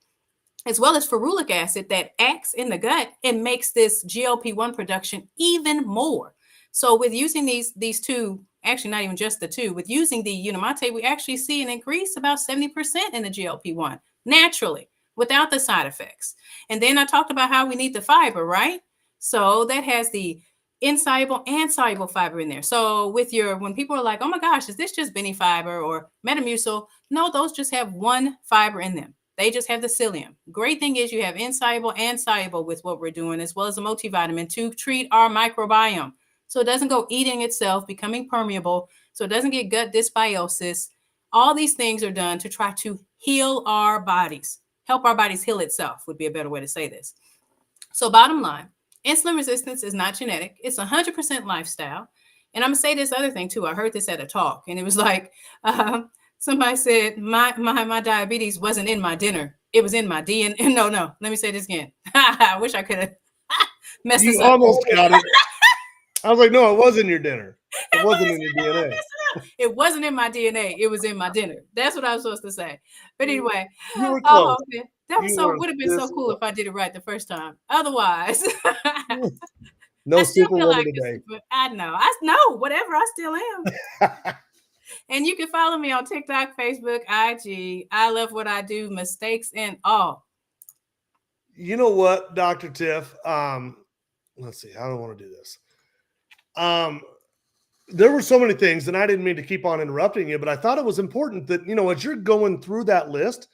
as well as ferulic acid that acts in the gut and makes this GLP-1 production even more. So with using these two, actually not even just the two, with using the Unimate, we actually see an increase about 70% in the GLP-1 naturally without the side effects. And then I talked about how we need the fiber, right? So that has the insoluble and soluble fiber in there. So when people are like, oh my gosh, is this just Bene fiber or Metamucil? No, those just have one fiber in them. They just have the psyllium. Great thing is you have insoluble and soluble with what we're doing, as well as a multivitamin to treat our microbiome. So it doesn't go eating itself, becoming permeable. So it doesn't get gut dysbiosis. All these things are done to try to heal our bodies. Help our bodies heal itself would be a better way to say this. So bottom line, insulin resistance is not genetic. It's 100% lifestyle. And I'm going to say this other thing too. I heard this at a talk and it was like, somebody said my diabetes wasn't in my dinner. It was in my DNA. No. Let me say this again. I wish I could have messed this up. You almost got it. I was like, no, it was in your dinner. It wasn't in your DNA. It wasn't in my DNA. It was in my dinner. That's what I was supposed to say. But anyway, You were close. Man. That would have been so cool if I did it right the first time. Otherwise, no superwoman today. I know. Whatever. I still am. And you can follow me on TikTok, Facebook, IG. I love what I do, mistakes and all. You know what, Dr. Tiff? Let's see. I don't want to do this. There were so many things, and I didn't mean to keep on interrupting you, but I thought it was important that, as you're going through that list,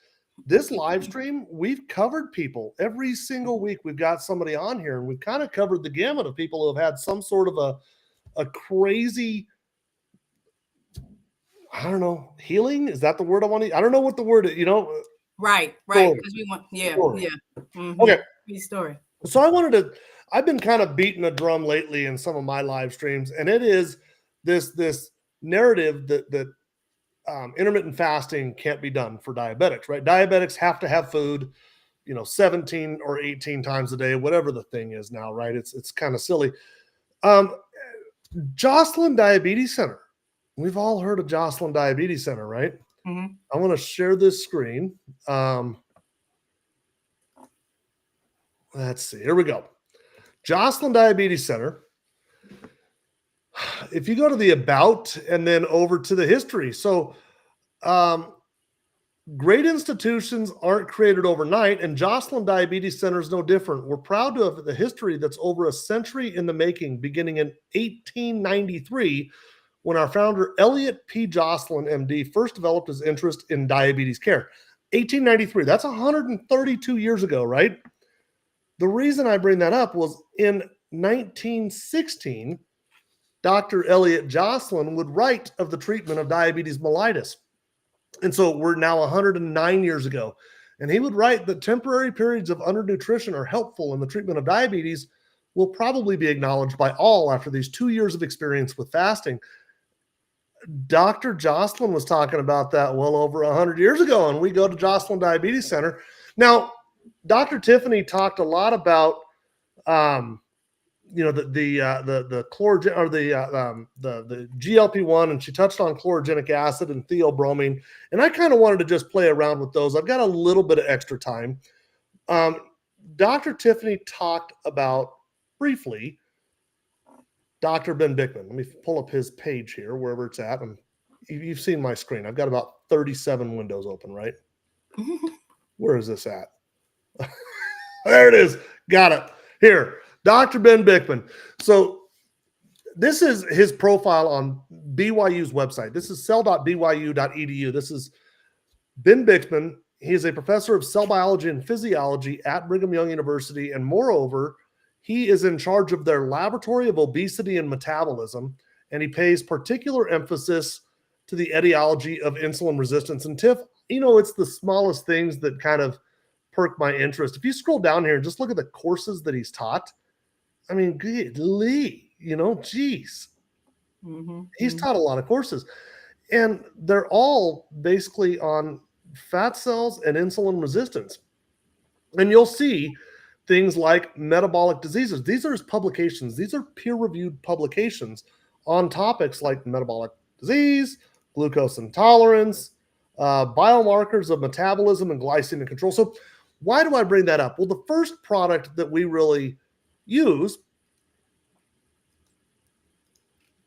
this live stream, we've covered people every single week. We've got somebody on here, and we've kind of covered the gamut of people who have had some sort of a crazy, I don't know, healing. Is that the word I want to? I don't know what the word is, Right. Because we want, story. Mm-hmm. Okay. Story. So I've been kind of beating a drum lately in some of my live streams, and it is this narrative that intermittent fasting can't be done for diabetics, right? Diabetics have to have food, 17 or 18 times a day, whatever the thing is now, right? It's kind of silly. Joslin Diabetes Center. We've all heard of Joslin Diabetes Center, right? Mm-hmm. I want to share this screen. Let's see. Here we go. Joslin Diabetes Center. If you go to the about and then over to the history. So great institutions aren't created overnight, and Joslin Diabetes Center is no different. We're proud to have the history that's over a century in the making, beginning in 1893, when our founder, Elliot P. Joslin, MD, first developed his interest in diabetes care. 1893, that's 132 years ago, right? The reason I bring that up was in 1916, Dr. Elliot Joslin would write of the treatment of diabetes mellitus. And so we're now 109 years ago. And he would write that temporary periods of undernutrition are helpful in the treatment of diabetes, will probably be acknowledged by all after these 2 years of experience with fasting. Dr. Joslin was talking about that well over 100 years ago, and we go to Joslin Diabetes Center. Now, Dr. Tiffany talked a lot about the chlorogen or the GLP-1, and she touched on chlorogenic acid and theobromine. And I kind of wanted to just play around with those. I've got a little bit of extra time. Dr. Tiffany talked about briefly Dr. Ben Bickman. Let me pull up his page here, wherever it's at. You've seen my screen. I've got about 37 windows open, right? Where is this at? There it is. Got it. Here, Dr. Ben Bickman. So this is his profile on BYU's website. This is cell.byu.edu. This is Ben Bickman. He is a professor of cell biology and physiology at Brigham Young University, and moreover, he is in charge of their laboratory of obesity and metabolism, and he pays particular emphasis to the etiology of insulin resistance. And Tiff, it's the smallest things that kind of perk my interest. If you scroll down here and just look at the courses that he's taught, I mean, good Lee, geez. Mm-hmm. He's taught a lot of courses, and they're all basically on fat cells and insulin resistance. And you'll see things like metabolic diseases. These are his publications. These are peer-reviewed publications on topics like metabolic disease, glucose intolerance, biomarkers of metabolism, and glycemic control. So why do I bring that up? Well, the first product that we really use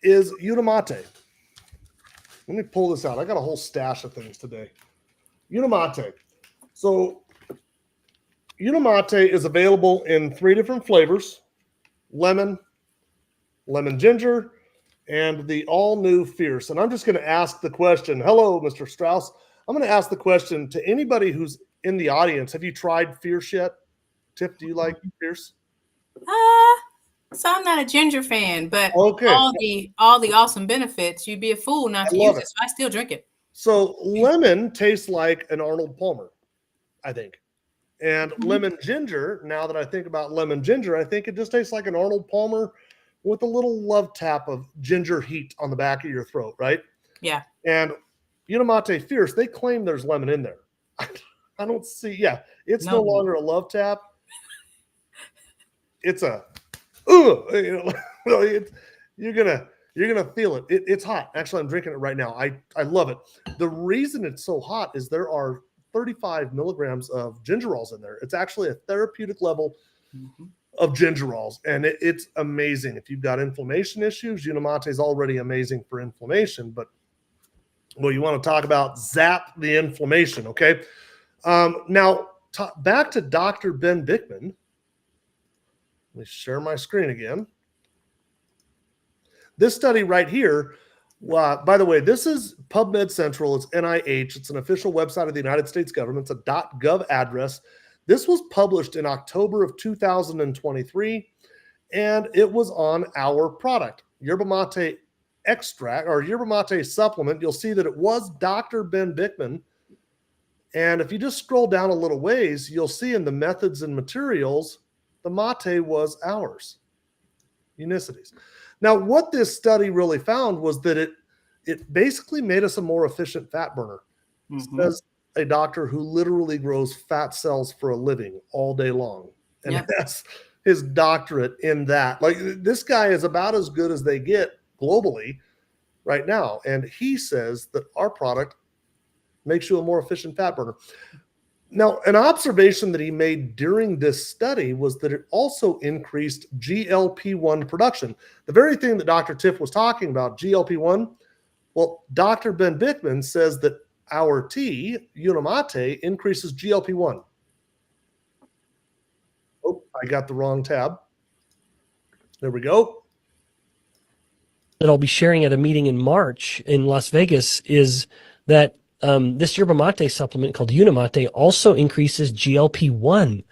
is Unimate. Let me pull this out. I got a whole stash of things today. Unimate. So Unimate is available in 3 different flavors: lemon, lemon ginger, and the all-new Fierce. And I'm just going to ask the question. Hello, Mr. Strauss. I'm going to ask the question to anybody who's in the audience. Have you tried Fierce yet? Tiff, do you like Fierce? So I'm not a ginger fan, but Okay. all the awesome benefits, you'd be a fool not to use it. So I still drink it. So lemon tastes like an Arnold Palmer, I think. And lemon ginger, now that I think about lemon ginger, I think it just tastes like an Arnold Palmer with a little love tap of ginger heat on the back of your throat, right? Yeah. And Unimate Fierce, they claim there's lemon in there. I don't see, it's no longer a love tap. It's a, you're gonna feel it. It's hot. Actually, I'm drinking it right now. I love it. The reason it's so hot is there are 35 milligrams of gingerols in there. It's actually a therapeutic level of gingerols, and it's amazing. If you've got inflammation issues, Unimate is already amazing for inflammation. But you want to talk about zap the inflammation, okay? Now back to Dr. Ben Bickman. Let me share my screen again. This study right here, by the way, this is PubMed Central. It's NIH. It's an official website of the United States government. It's a .gov address. This was published in October of 2023, and it was on our product, Yerba Mate extract or Yerba Mate supplement. You'll see that it was Dr. Ben Bickman. And if you just scroll down a little ways, you'll see in the methods and materials, the mate was ours, Unicities. Now, what this study really found was that it basically made us a more efficient fat burner. Says a doctor who literally grows fat cells for a living all day long. And that's his doctorate in that. Like, this guy is about as good as they get globally right now. And he says that our product makes you a more efficient fat burner. Now, an observation that he made during this study was that it also increased GLP-1 production. The very thing that Dr. Tiff was talking about, GLP-1, well, Dr. Ben Bickman says that our tea, Unimate, increases GLP-1. Oh, I got the wrong tab. There we go. That I'll be sharing at a meeting in March in Las Vegas is that this yerba mate supplement called Unimate also increases GLP-1.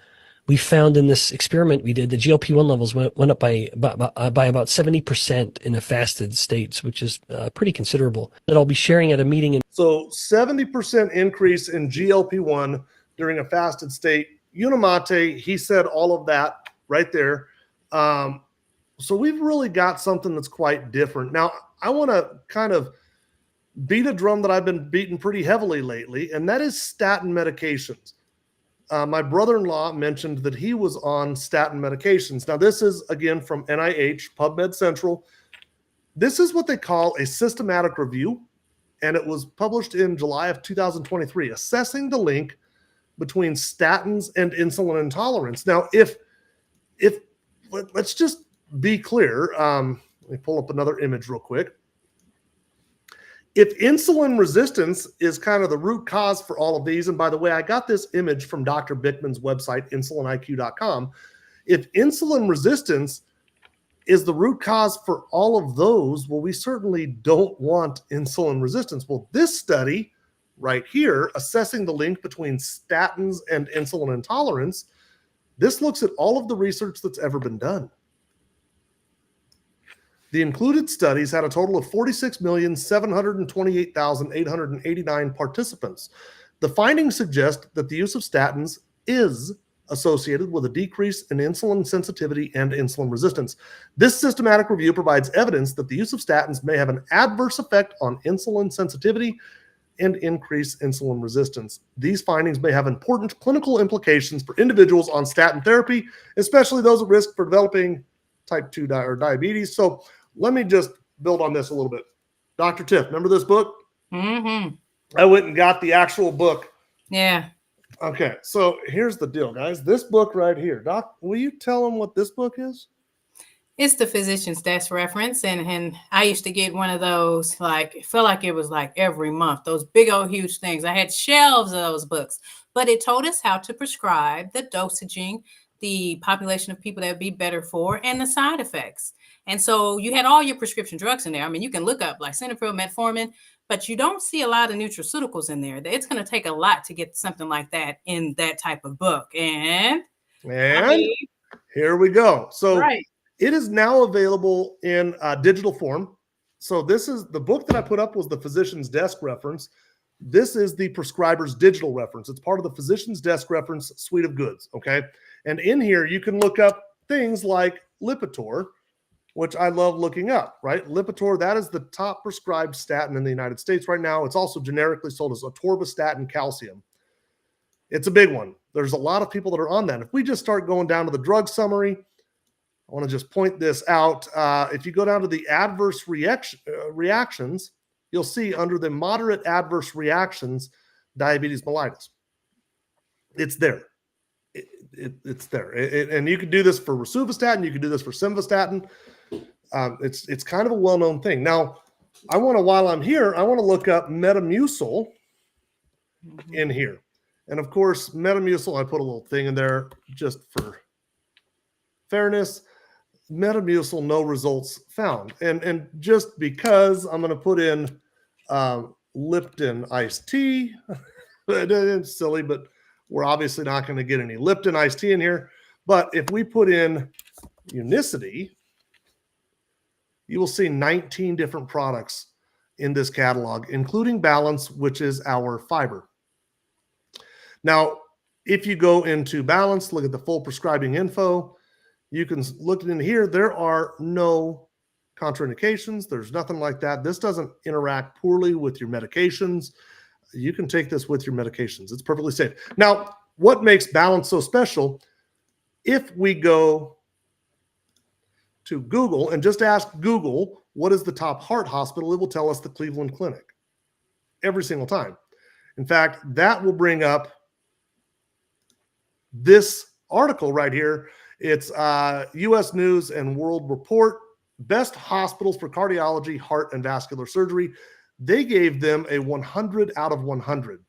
We found in this experiment we did, the GLP-1 levels went up by about 70% in a fasted state, which is pretty considerable. That I'll be sharing at a meeting. So 70% increase in GLP-1 during a fasted state. Unimate, he said all of that right there. So we've really got something that's quite different. Now, I want to kind of beat a drum that I've been beating pretty heavily lately, and that is statin medications. My brother-in-law mentioned that he was on statin medications. Now, this is, again, from NIH, PubMed Central. This is what they call a systematic review, and it was published in July of 2023, assessing the link between statins and insulin intolerance. Now, if let's just be clear. Let me pull up another image real quick. If insulin resistance is kind of the root cause for all of these, and by the way, I got this image from Dr. Bickman's website, insuliniq.com. If insulin resistance is the root cause for all of those, well, we certainly don't want insulin resistance. Well, this study right here, assessing the link between statins and insulin intolerance, this looks at all of the research that's ever been done. The included studies had a total of 46,728,889 participants. The findings suggest that the use of statins is associated with a decrease in insulin sensitivity and insulin resistance. This systematic review provides evidence that the use of statins may have an adverse effect on insulin sensitivity and increase insulin resistance. These findings may have important clinical implications for individuals on statin therapy, especially those at risk for developing type 2 diabetes. So let me just build on this a little bit. Dr. Tiff, remember this book? Mm-hmm. I went and got the actual book. Yeah. Okay, so here's the deal, guys. This book right here. Doc, will you tell them what this book is? It's the physician's desk reference. And I used to get one of those, like, it felt like it was like every month, those big old huge things. I had shelves of those books, but it told us how to prescribe, the dosaging, the population of people that would be better for, and the side effects. And so you had all your prescription drugs in there. I mean, you can look up like lisinopril, metformin, but you don't see a lot of nutraceuticals in there. It's going to take a lot to get something like that in that type of book. And here we go. So right. It is now available in digital form. So this is the book that I put up was the physician's desk reference. This is the prescriber's digital reference. It's part of the physician's desk reference suite of goods. Okay. And in here, you can look up things like Lipitor, which I love looking up, right? Lipitor, that is the top prescribed statin in the United States right now. It's also generically sold as atorvastatin calcium. It's a big one. There's a lot of people that are on that. If we just start going down to the drug summary, I want to just point this out. If you go down to the adverse reactions, you'll see under the moderate adverse reactions, diabetes mellitus. It's there. It's there. And you can do this for rosuvastatin. You can do this for simvastatin. It's kind of a well-known thing. Now, while I'm here, I want to look up Metamucil in here. And of course, Metamucil, I put a little thing in there just for fairness. Metamucil, no results found. And just because I'm going to put in Lipton iced tea, it's silly, but we're obviously not going to get any Lipton iced tea in here. But if we put in Unicity, you will see 19 different products in this catalog, including Balance, which is our fiber. Now, if you go into Balance, look at the full prescribing info, you can look in here. There are no contraindications. There's nothing like that. This doesn't interact poorly with your medications. You can take this with your medications. It's perfectly safe. Now, what makes Balance so special? If we go to Google and just ask Google, what is the top heart hospital? It will tell us the Cleveland Clinic every single time. In fact, that will bring up this article right here. It's U.S. News and World Report, best hospitals for cardiology, heart, and vascular surgery. They gave them a 100 out of 100.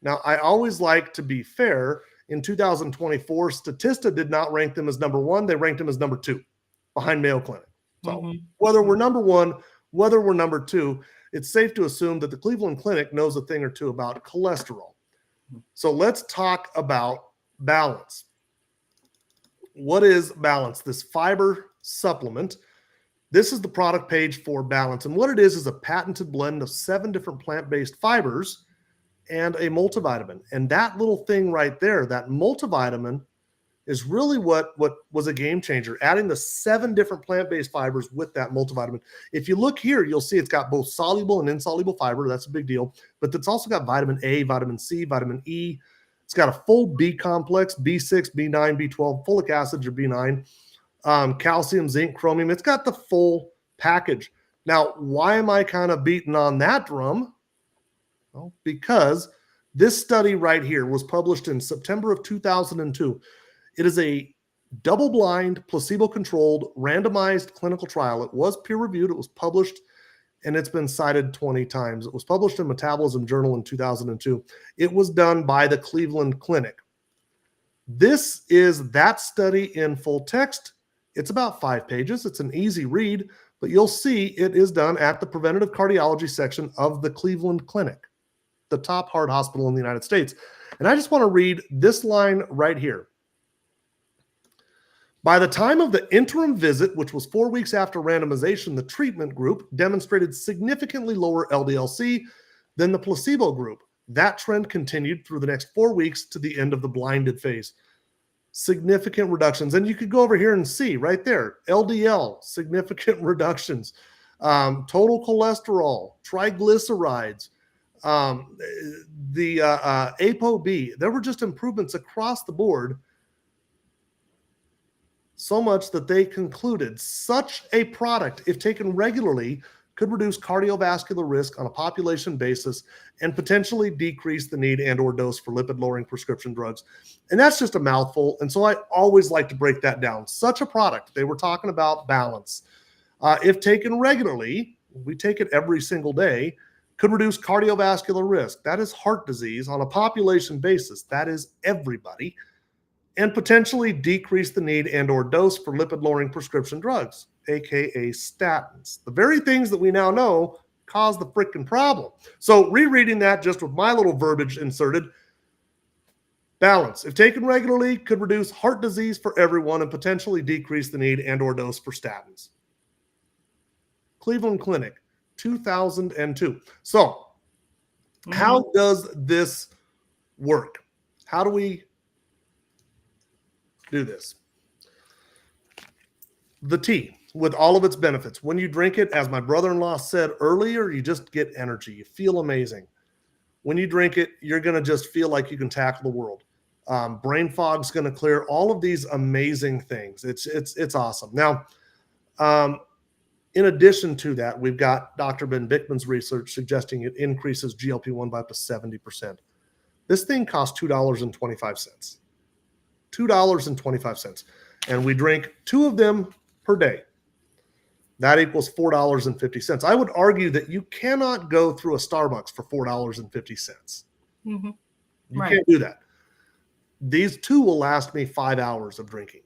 Now, I always like to be fair. In 2024, Statista did not rank them as number one. They ranked them as number two behind Mayo Clinic. So whether we're number one, whether we're number two, it's safe to assume that the Cleveland Clinic knows a thing or two about cholesterol. So let's talk about Balance. What is Balance? This fiber supplement. This is the product page for Balance. And what it is a patented blend of 7 different plant-based fibers and a multivitamin. And that little thing right there, that multivitamin, is really what was a game changer, adding the 7 different plant-based fibers with that multivitamin. If you look here, you'll see it's got both soluble and insoluble fiber. That's a big deal. But it's also got vitamin A, vitamin C, vitamin E. It's got a full B complex, B6, B9, B12, folic acid, or B9, calcium, zinc, chromium. It's got the full package. Now, why am I kind of beating on that drum? Well, because this study right here was published in September of 2002. It is a double-blind, placebo-controlled, randomized clinical trial. It was peer-reviewed. It was published, and it's been cited 20 times. It was published in Metabolism Journal in 2002. It was done by the Cleveland Clinic. This is that study in full text. It's about 5 pages. It's an easy read, but you'll see it is done at the preventative cardiology section of the Cleveland Clinic, the top heart hospital in the United States. And I just want to read this line right here. By the time of the interim visit, which was 4 weeks after randomization, the treatment group demonstrated significantly lower LDL-C than the placebo group. That trend continued through the next 4 weeks to the end of the blinded phase. Significant reductions. And you could go over here and see right there, LDL, significant reductions. Total cholesterol, triglycerides, the ApoB. There were just improvements across the board, so much that they concluded such a product, if taken regularly, could reduce cardiovascular risk on a population basis and potentially decrease the need and or dose for lipid-lowering prescription drugs. And that's just a mouthful. And so I always like to break that down. Such a product, they were talking about balance. If taken regularly, we take it every single day, could reduce cardiovascular risk. That is heart disease on a population basis. That is everybody. And potentially decrease the need and or dose for lipid-lowering prescription drugs, aka statins. The very things that we now know cause the freaking problem. So rereading that just with my little verbiage inserted, balance, if taken regularly, could reduce heart disease for everyone and potentially decrease the need and or dose for statins. Cleveland Clinic, 2002. So how does this work? How do we do this? The tea, with all of its benefits. When you drink it, as my brother-in-law said earlier, you just get energy. You feel amazing. When you drink it, you're going to just feel like you can tackle the world. Brain fog's going to clear. All of these amazing things. It's awesome. Now, in addition to that, we've got Dr. Ben Bickman's research suggesting it increases GLP-1 by up to 70%. This thing costs $2.25. $2.25. And we drink 2 of them per day. That equals $4.50. I would argue that you cannot go through a Starbucks for $4.50. Mm-hmm. You can't do that. These 2 will last me 5 hours of drinking.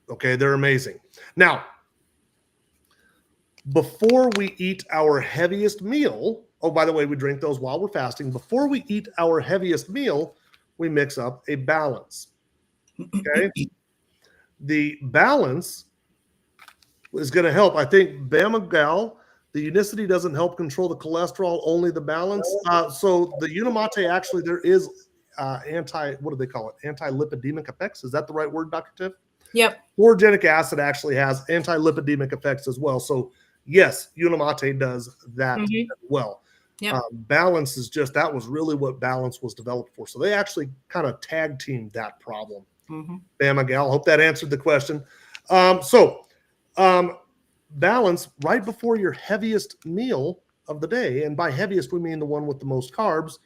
Okay, they're amazing. Now, before we eat our heaviest meal, oh, by the way, we drink those while we're fasting. Before we eat our heaviest meal, we mix up a balance. Okay. The balance is going to help. I think Bamagal, the unicity doesn't help control the cholesterol, only the balance. So the Unimate, actually, there is what do they call it? Anti-lipidemic effects. Is that the right word, Dr. Tiff? Yep. Chlorogenic acid actually has anti-lipidemic effects as well. So yes, Unimate does that as well. Yep. Balance is just, that was really what balance was developed for. So they actually kind of tag teamed that problem. Bama gal, hope that answered the question. Balance right before your heaviest meal of the day, and by heaviest we mean the one with the most carbs,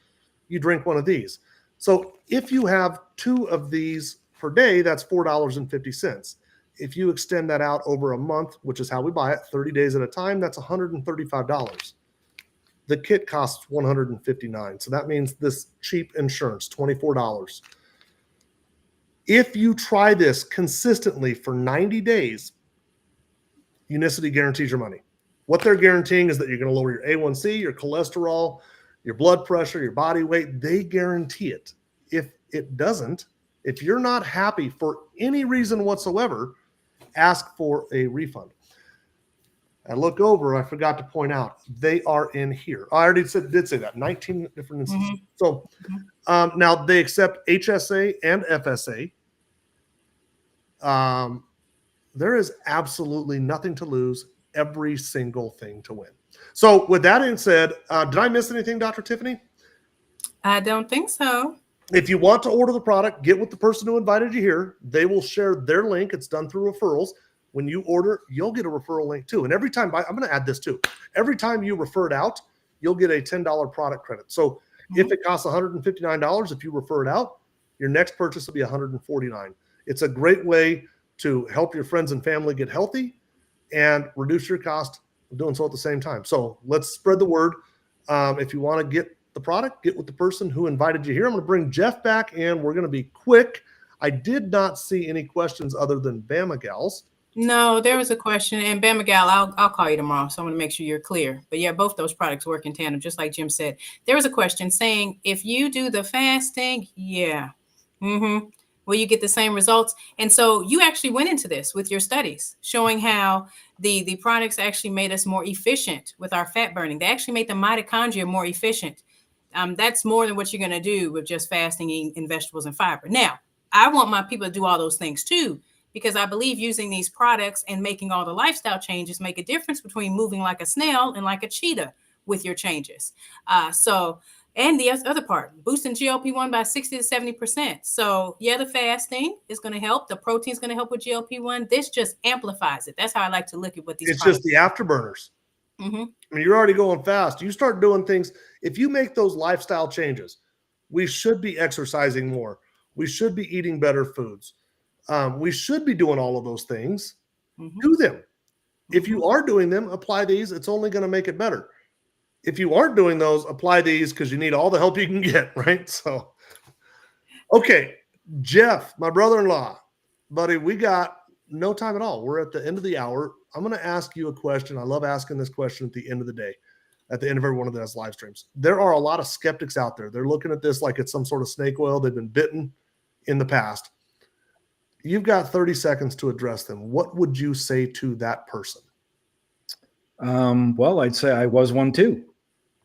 you drink one of these. So if you have 2 of these per day, that's $4.50. If you extend that out over a month, which is how we buy it, 30 days at a time, that's $135. The kit costs $159. So that means this cheap insurance, $24. If you try this consistently for 90 days, Unicity guarantees your money. What they're guaranteeing is that you're going to lower your A1C, your cholesterol, your blood pressure, your body weight. They guarantee it. If it doesn't, if you're not happy for any reason whatsoever, ask for a refund. I look over, I forgot to point out, they are in here. I already did say that, 19 different instances. So now they accept HSA and FSA. There is absolutely nothing to lose, every single thing to win. So with that being said, did I miss anything, Dr. Tiffany? I don't think so. If you want to order the product, get with the person who invited you here. They will share their link. It's done through referrals. When you order, you'll get a referral link too. And every time, I'm going to add this too. Every time you refer it out, you'll get a $10 product credit. So if it costs $159, if you refer it out, your next purchase will be $149. It's a great way to help your friends and family get healthy and reduce your cost of doing so at the same time. So let's spread the word. If you want to get the product, get with the person who invited you here. I'm going to bring Jeff back, and we're going to be quick. I did not see any questions other than Bama Gals. No, there was a question, and Bama Gal, I'll call you tomorrow, so I'm going to make sure you're clear. But yeah, both those products work in tandem, just like Jim said. There was a question saying, if you do the fasting, will you get the same results? And so you actually went into this with your studies, showing how the products actually made us more efficient with our fat burning. They actually made the mitochondria more efficient. That's more than what you're going to do with just fasting, eating vegetables and fiber. Now, I want my people to do all those things too, because I believe using these products and making all the lifestyle changes make a difference between moving like a snail and like a cheetah with your changes. And the other part, boosting GLP-1 by 60 to 70%. So yeah, the fasting is going to help. The protein is going to help with GLP-1. This just amplifies it. That's how I like to look at what these It's just the afterburners. Mm-hmm. I mean, you're already going fast. You start doing things. If you make those lifestyle changes, we should be exercising more. We should be eating better foods. We should be doing all of those things. Mm-hmm. Do them. If you are doing them, apply these. It's only going to make it better. If you aren't doing those, apply these because you need all the help you can get, right? So, okay, Jeff, my brother-in-law, buddy, we got no time at all. We're at the end of the hour. I'm going to ask you a question. I love asking this question at the end of the day, at the end of every one of those live streams. There are a lot of skeptics out there. They're looking at this like it's some sort of snake oil. They've been bitten in the past. You've got 30 seconds to address them. What would you say to that person? Well, I'd say I was one too.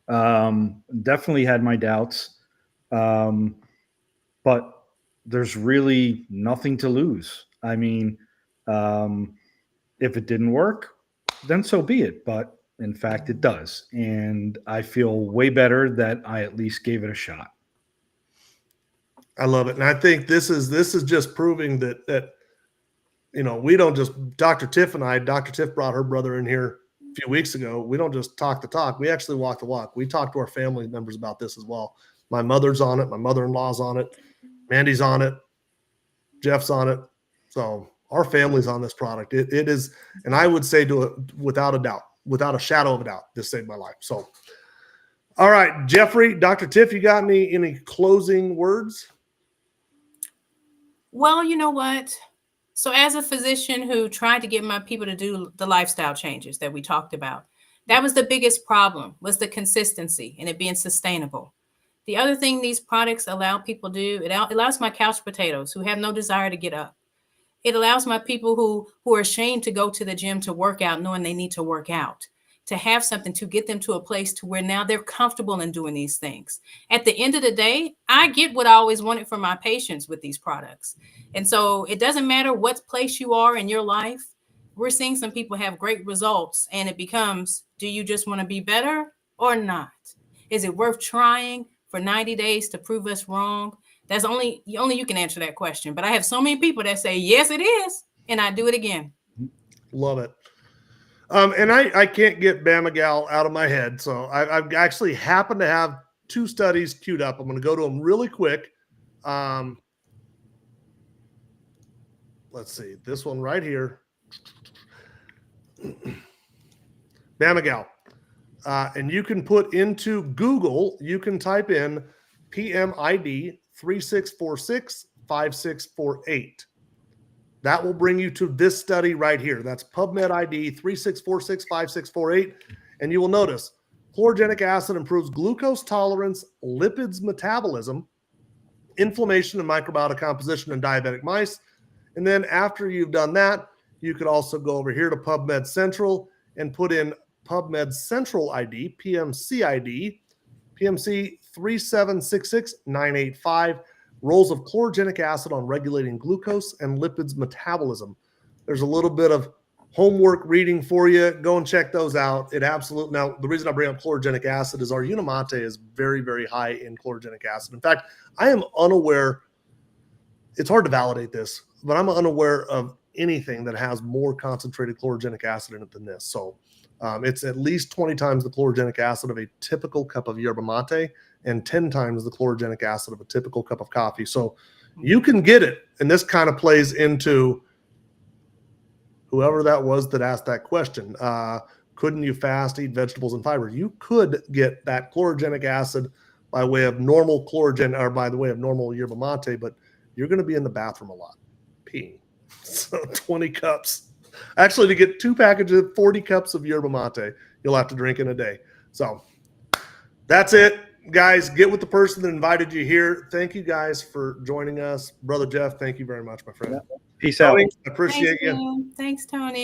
Definitely had my doubts. But there's really nothing to lose. I mean, if it didn't work, then so be it. But in fact, it does. And I feel way better that I at least gave it a shot. I love it. And I think this is just proving that we don't just, Dr. Tiff brought her brother in here a few weeks ago. We don't just talk the talk. We actually walk the walk. We talk to our family members about this as well. My mother's on it. My mother-in-law's on it. Mandy's on it. Jeff's on it. So our family's on this product. It is, and I would say without a doubt, without a shadow of a doubt, this saved my life. So, all right, Jeffrey, Dr. Tiff, you got any closing words? Well, you know what? So as a physician who tried to get my people to do the lifestyle changes that we talked about, that was the biggest problem, was the consistency and it being sustainable. The other thing these products allow people to do, it allows my couch potatoes who have no desire to get up. It allows my people who are ashamed to go to the gym to work out, knowing they need to work out, to have something to get them to a place to where now they're comfortable in doing these things. At the end of the day, I get what I always wanted for my patients with these products. And so it doesn't matter what place you are in your life. We're seeing some people have great results, and it becomes, do you just want to be better or not? Is it worth trying for 90 days to prove us wrong? That's only you can answer that question. But I have so many people that say, yes, it is. And I do it again. Love it. And I can't get Bama Gal out of my head. So I've actually happened to have two studies queued up. I'm going to go to them really quick. Let's see. This one right here. Bama Gal. And you can put into Google, you can type in PMID 3646-5648. That will bring you to this study right here. That's PubMed ID 3646-5648. And you will notice chlorogenic acid improves glucose tolerance, lipids metabolism, inflammation and microbiota composition in diabetic mice. And then after you've done that, you could also go over here to PubMed Central and put in PubMed Central ID, PMC ID, PMC 3766985, roles of chlorogenic acid on regulating glucose and lipids metabolism. There's a little bit of homework reading for you. Go and check those out. Now, the reason I bring up chlorogenic acid is our Unimate is very, very high in chlorogenic acid. In fact, I am unaware, it's hard to validate this, but I'm unaware of anything that has more concentrated chlorogenic acid in it than this. So it's at least 20 times the chlorogenic acid of a typical cup of yerba mate and 10 times the chlorogenic acid of a typical cup of coffee. So You can get it, and this kind of plays into whoever that was that asked that question. Couldn't you fast, eat vegetables and fiber? You could get that chlorogenic acid by way of normal chlorogen or by the way of normal yerba mate, but you're going to be in the bathroom a lot, peeing. So 20 cups. Actually, to get 2 packages, 40 cups of yerba mate, you'll have to drink in a day. So that's it, guys. Get with the person that invited you here. Thank you guys for joining us. Brother Jeff, thank you very much, my friend. Peace out. Tony, I appreciate Thanks, you. Jim. Thanks, Tony.